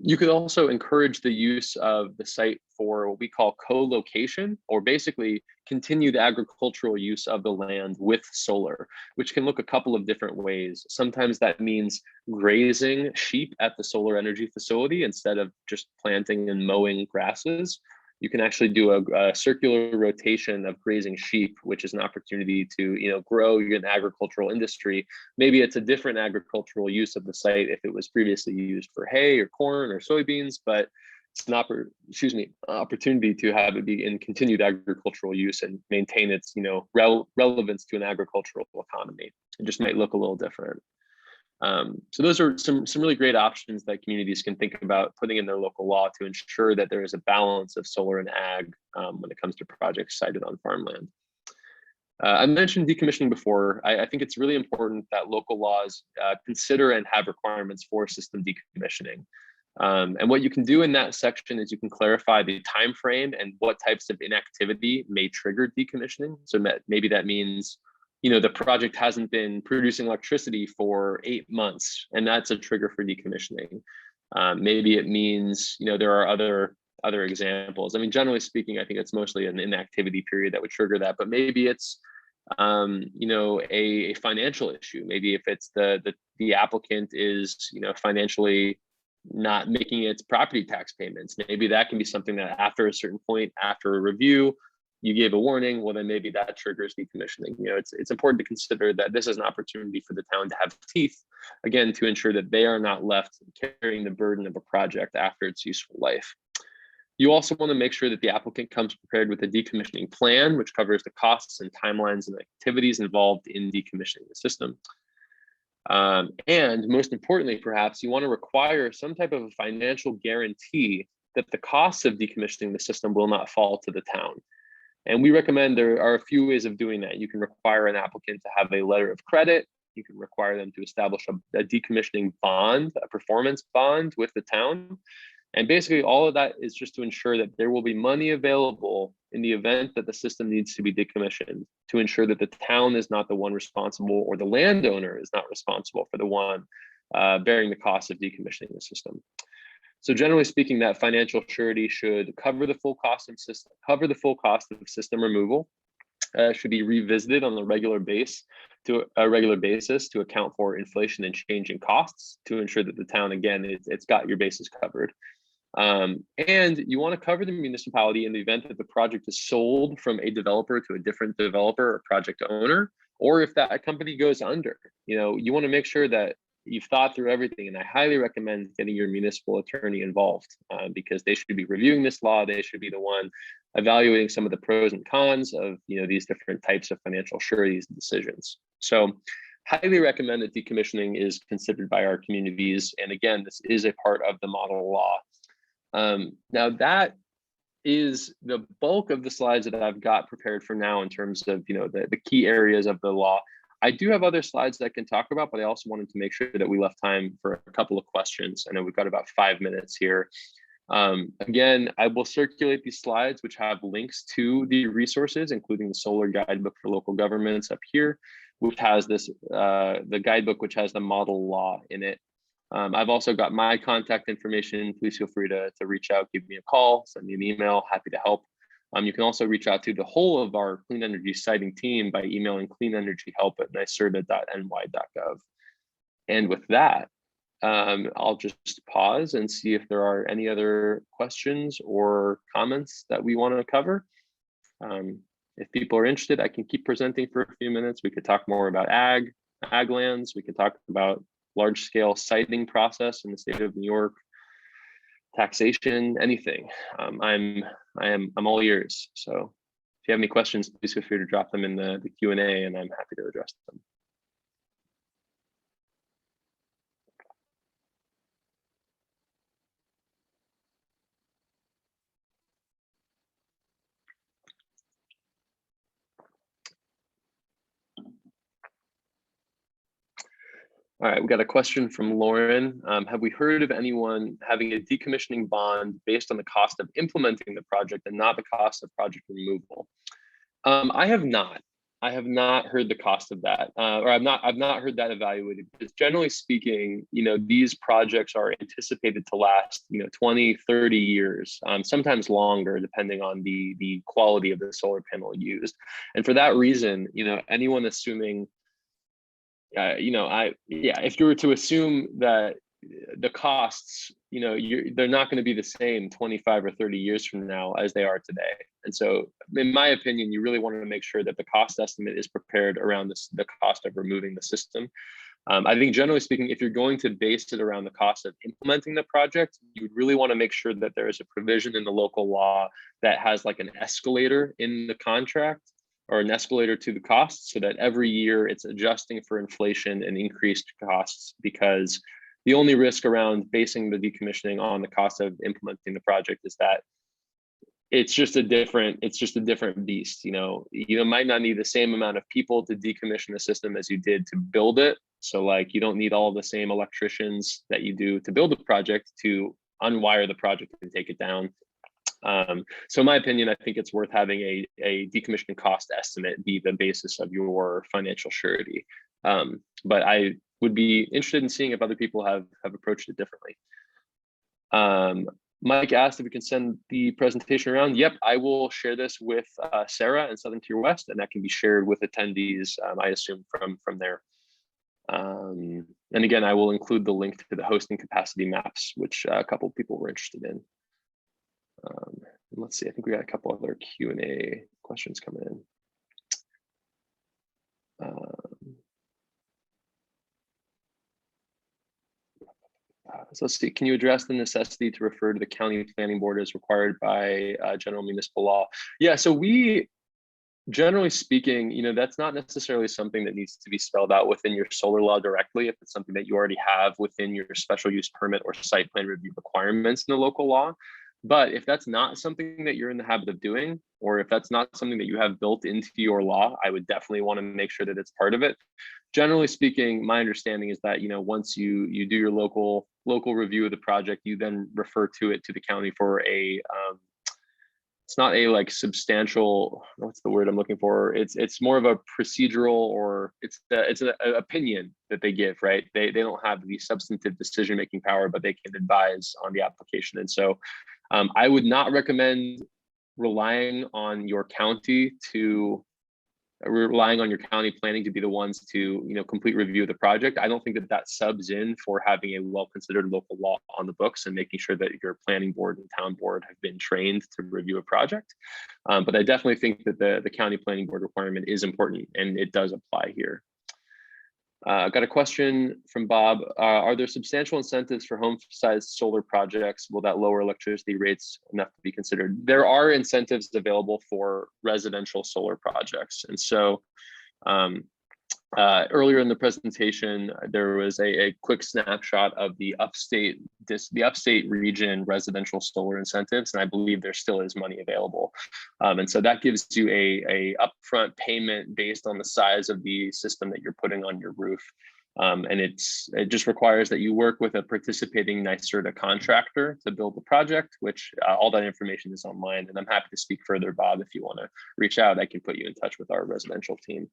You could also encourage the use of the site for what we call co-location, or basically continued agricultural use of the land with solar, which can look a couple of different ways. Sometimes that means grazing sheep at the solar energy facility instead of just planting and mowing grasses. You can actually do a circular rotation of grazing sheep, which is an opportunity to grow an agricultural industry. Maybe it's a different agricultural use of the site if it was previously used for hay or corn or soybeans, but it's an opportunity to have it be in continued agricultural use and maintain its relevance to an agricultural economy. It just might look a little different. So those are some really great options that communities can think about putting in their local law to ensure that there is a balance of solar and ag when it comes to projects sited on farmland. I mentioned decommissioning before. I think it's really important that local laws consider and have requirements for system decommissioning. And what you can do in that section is you can clarify the time frame and what types of inactivity may trigger decommissioning. So maybe that means the project hasn't been producing electricity for 8 months, and that's a trigger for decommissioning. Maybe it means, there are other examples. I mean, generally speaking, I think it's mostly an inactivity period that would trigger that, but maybe it's, a financial issue. Maybe if it's the applicant is, financially not making its property tax payments, maybe that can be something that after a certain point, after a review, you gave a warning, well, then maybe that triggers decommissioning. It's important to consider that this is an opportunity for the town to have teeth, again, to ensure that they are not left carrying the burden of a project after its useful life. You also want to make sure that the applicant comes prepared with a decommissioning plan, which covers the costs and timelines and activities involved in decommissioning the system. And most importantly, perhaps, you want to require some type of a financial guarantee that the costs of decommissioning the system will not fall to the town. And we recommend there are a few ways of doing that. You can require an applicant to have a letter of credit. You can require them to establish a decommissioning bond, a performance bond with the town. And basically all of that is just to ensure that there will be money available in the event that the system needs to be decommissioned, to ensure that the town is not the one responsible, or the landowner is not responsible for the one bearing the cost of decommissioning the system. So generally speaking, that financial surety should cover the full cost of system removal, should be revisited on a regular basis to account for inflation and change in costs to ensure that the town, again, it's got your bases covered. And you want to cover the municipality in the event that the project is sold from a developer to a different developer or project owner, or if that company goes under. You want to make sure that you've thought through everything, and I highly recommend getting your municipal attorney involved because they should be reviewing this law. They should be the one evaluating some of the pros and cons of these different types of financial sureties and decisions. So highly recommend that decommissioning is considered by our communities. And again, this is a part of the model law. Now that is the bulk of the slides that I've got prepared for now in terms of the key areas of the law. I do have other slides that I can talk about, but I also wanted to make sure that we left time for a couple of questions. I know we've got about 5 minutes here. Again, I will circulate these slides, which have links to the resources, including the Solar Guidebook for Local Governments up here, which has this, the guidebook, which has the model law in it. I've also got my contact information. Please feel free to reach out, give me a call, send me an email, happy to help. You can also reach out to the whole of our clean energy siting team by emailing cleanenergyhelp@nyserda.ny.gov. And with that, I'll just pause and see if there are any other questions or comments that we want to cover. If people are interested, I can keep presenting for a few minutes. We could talk more about ag lands. We could talk about large scale siting process in the state of New York, taxation, anything. I'm all ears. So if you have any questions, please feel free to drop them in the Q&A, and I'm happy to address them. All right, we got a question from Lauren. Have we heard of anyone having a decommissioning bond based on the cost of implementing the project and not the cost of project removal? I have not. I have not heard the cost of that, or I've not heard that evaluated. Because generally speaking, these projects are anticipated to last, 20, 30 years, sometimes longer, depending on the quality of the solar panel used. And for that reason, anyone assuming if you were to assume that the costs, they're not going to be the same 25 or 30 years from now as they are today. And so, in my opinion, you really want to make sure that the cost estimate is prepared around the cost of removing the system. I think generally speaking, if you're going to base it around the cost of implementing the project, you would really want to make sure that there is a provision in the local law that has like an escalator in the contract, or an escalator to the costs, so that every year it's adjusting for inflation and increased costs, because the only risk around basing the decommissioning on the cost of implementing the project is that it's just a different beast. You might not need the same amount of people to decommission the system as you did to build it. So like, you don't need all the same electricians that you do to build a project to unwire the project and take it down. So in my opinion, I think it's worth having a decommissioning cost estimate be the basis of your financial surety. But I would be interested in seeing if other people have approached it differently. Mike asked if we can send the presentation around. Yep, I will share this with Sarah in Southern Tier West, and that can be shared with attendees, I assume, from there. And again, I will include the link to the hosting capacity maps, which a couple of people were interested in. Let's see, I think we got a couple other Q&A questions coming in. So let's see, can you address the necessity to refer to the county planning board as required by general municipal law? Yeah, so we, generally speaking, that's not necessarily something that needs to be spelled out within your solar law directly. If it's something that you already have within your special use permit or site plan review requirements in the local law. But if that's not something that you're in the habit of doing, or if that's not something that you have built into your law, I would definitely want to make sure that it's part of it. Generally speaking, my understanding is that, once you do your local review of the project, you then refer to the county for a, it's not a like substantial, what's the word I'm looking for? It's more of a procedural, or it's an opinion that they give, right? They don't have the substantive decision-making power, but they can advise on the application. And so I would not recommend relying on your county to relying on your county planning to be the ones to complete review of the project. I don't think that that subs in for having a well-considered local law on the books and making sure that your planning board and town board have been trained to review a project. But I definitely think that the county planning board requirement is important, and it does apply here. Got a question from Bob. Are there substantial incentives for home-sized solar projects? Will that lower electricity rates enough to be considered? There are incentives available for residential solar projects. And so earlier in the presentation, there was a quick snapshot of the upstate region residential solar incentives, and I believe there still is money available. And so that gives you a upfront payment based on the size of the system that you're putting on your roof. And it just requires that you work with a participating NYSERDA contractor to build the project, which all that information is online. And I'm happy to speak further, Bob. If you want to reach out, I can put you in touch with our residential team.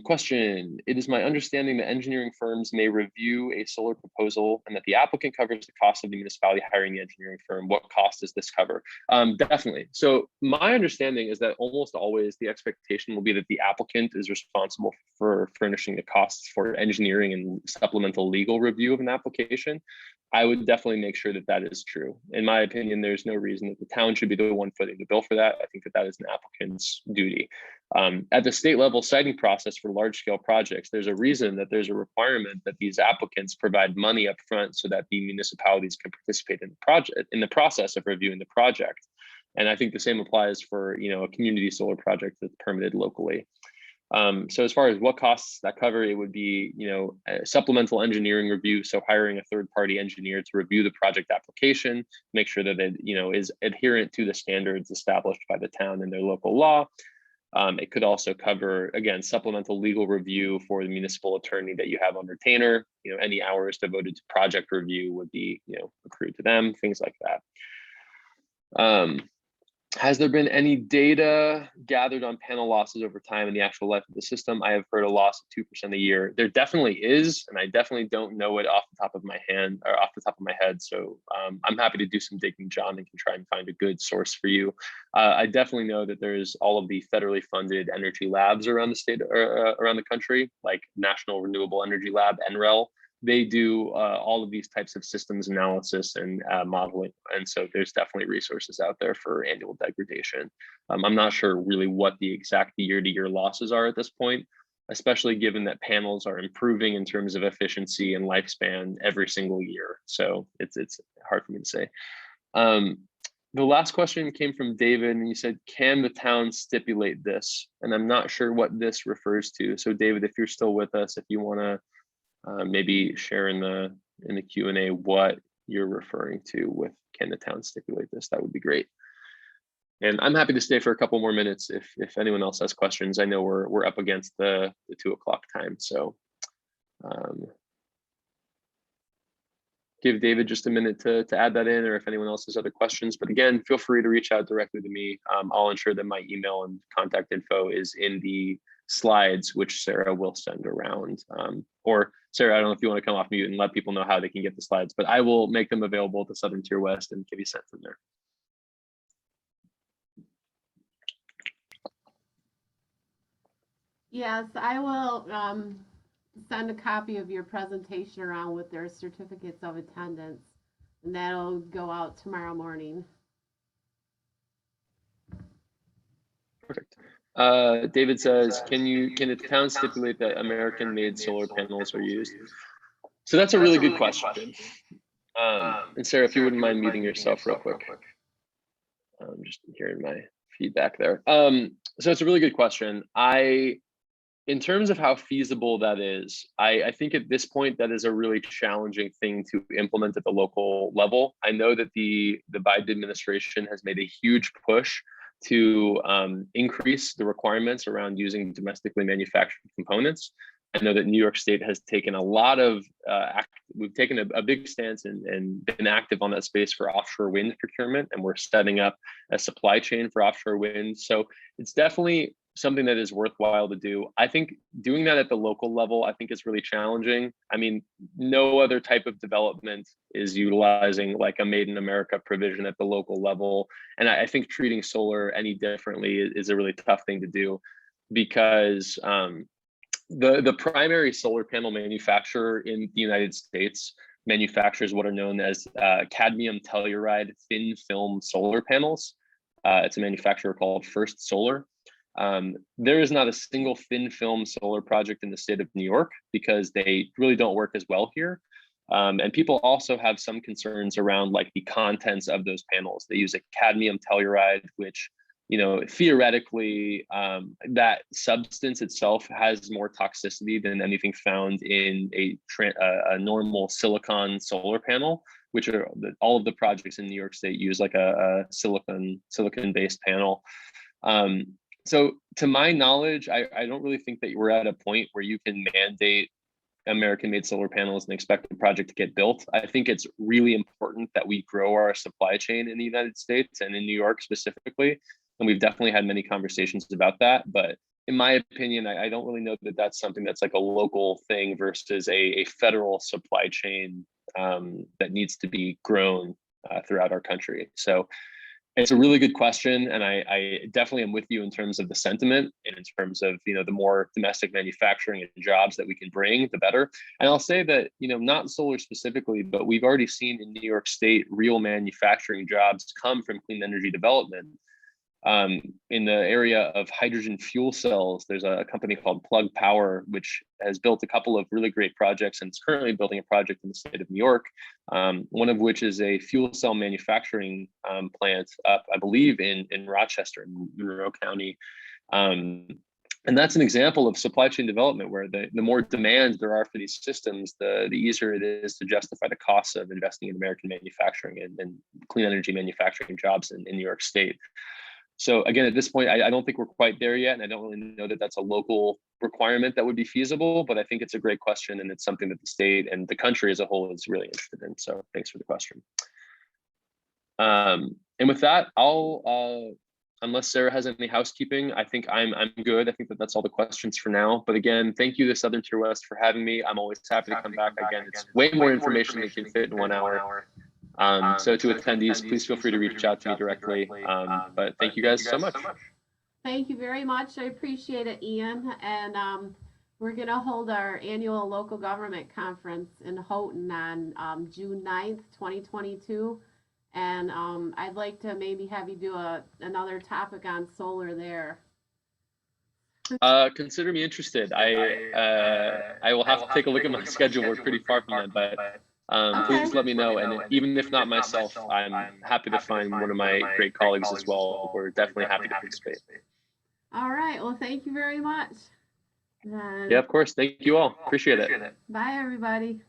Question, it is my understanding that engineering firms may review a solar proposal and that the applicant covers the cost of the municipality hiring the engineering firm. What cost does this cover? Definitely. So my understanding is that almost always the expectation will be that the applicant is responsible for furnishing the costs for engineering and supplemental legal review of an application. I would definitely make sure that that is true. In my opinion, there's no reason that the town should be the one footing the bill for that. I think that that is an applicant's duty. At the state level siting process for large scale projects, there's a reason that there's a requirement that these applicants provide money up front so that the municipalities can participate in the project, in the process of reviewing the project. And I think the same applies for a community solar project that's permitted locally. So as far as what costs that cover, it would be, a supplemental engineering review. So hiring a third-party engineer to review the project application, make sure that it, is adherent to the standards established by the town and their local law. It could also cover, again, supplemental legal review for the municipal attorney that you have on retainer. Any hours devoted to project review would be, accrued to them, things like that. Has there been any data gathered on panel losses over time in the actual life of the system? I have heard a loss of 2% a year. There definitely is, and I definitely don't know it off the top of my head. So I'm happy to do some digging, John, and can try and find a good source for you. I definitely know that there's all of the federally funded energy labs around the state, around the country, like National Renewable Energy Lab, NREL. They do all of these types of systems analysis and modeling. And so there's definitely resources out there for annual degradation. I'm not sure really what the exact year-to-year losses are at this point, especially given that panels are improving in terms of efficiency and lifespan every single year. So it's hard for me to say. The last question came from David, and he said, can the town stipulate this? And I'm not sure what this refers to. So David, if you're still with us, if you want to maybe share in the Q&A what you're referring to with can the town stipulate this, that would be great. And I'm happy to stay for a couple more minutes if anyone else has questions. I know we're up against the 2 o'clock time, so give David just a minute to add that in, or if anyone else has other questions. But again, feel free to reach out directly to me. I'll ensure that my email and contact info is in the slides, which Sarah will send around. Or Sarah, I don't know if you want to come off mute and let people know how they can get the slides, but I will make them available to Southern Tier West and give you sent from there. Yes, I will send a copy of your presentation around with their certificates of attendance, and that'll go out tomorrow morning. Perfect. David says, can the town stipulate that American-made solar panels are used? So that's a really good question. And Sarah, if you wouldn't mind muting yourself real quick. I'm just hearing my feedback there. So it's a really good question. In terms of how feasible that is, I think at this point that is a really challenging thing to implement at the local level. I know that the Biden administration has made a huge push to increase the requirements around using domestically manufactured components. I know that New York State has taken a lot of, we've taken a big stance and been active on that space for offshore wind procurement, and we're setting up a supply chain for offshore wind. So it's definitely something that is worthwhile to do. I think doing that at the local level, I think is really challenging. I mean, no other type of development is utilizing like a Made in America provision at the local level. And I think treating solar any differently is a really tough thing to do, because the primary solar panel manufacturer in the United States manufactures what are known as cadmium telluride thin film solar panels. It's a manufacturer called First Solar. There is not a single thin film solar project in the state of New York because they really don't work as well here. And people also have some concerns around like the contents of those panels. They use a cadmium telluride, which, you know, theoretically, that substance itself has more toxicity than anything found in a normal silicon solar panel, which are all of the projects in New York State use like a silicon-based panel. So to my knowledge, I don't really think that we're at a point where you can mandate American-made solar panels and expect the project to get built. I think it's really important that we grow our supply chain in the United States and in New York specifically. And we've definitely had many conversations about that. But in my opinion, I don't really know that that's something that's like a local thing versus a federal supply chain that needs to be grown throughout our country. So it's a really good question, and I definitely am with you in terms of the sentiment and in terms of, you know, the more domestic manufacturing and jobs that we can bring, the better. And I'll say that, you know, not solar specifically, but we've already seen in New York State real manufacturing jobs come from clean energy development. In the area of hydrogen fuel cells, there's a company called Plug Power, which has built a couple of really great projects and is currently building a project in the state of New York, one of which is a fuel cell manufacturing plant up, I believe, in Rochester, in Monroe County. And that's an example of supply chain development where the more demand there are for these systems, the easier it is to justify the costs of investing in American manufacturing and clean energy manufacturing jobs in New York State. So again, at this point, I don't think we're quite there yet, and I don't really know that that's a local requirement that would be feasible, but I think it's a great question, and it's something that the state and the country as a whole is really interested in. So thanks for the question. And with that, I'll, unless Sarah has any housekeeping, I think I'm good. I think that that's all the questions for now. But again, thank you to Southern Tier West for having me. I'm always happy to come back. Again, it's way more information than can fit in 1 hour. So to attendees, please feel free to reach out to me directly. But thank you guys so much. Thank you very much. I appreciate it, Ian. And we're going to hold our annual local government conference in Houghton on June 9th, 2022. And I'd like to maybe have you do another topic on solar there. Consider me interested. I will have to take a look at my schedule. We're pretty far from that, but please let me know. And even if not myself, I'm happy to find one of my great colleagues as well. We're definitely happy to participate. All right. Well, thank you very much. Yeah, of course. Thank you all. Appreciate it. Bye, everybody.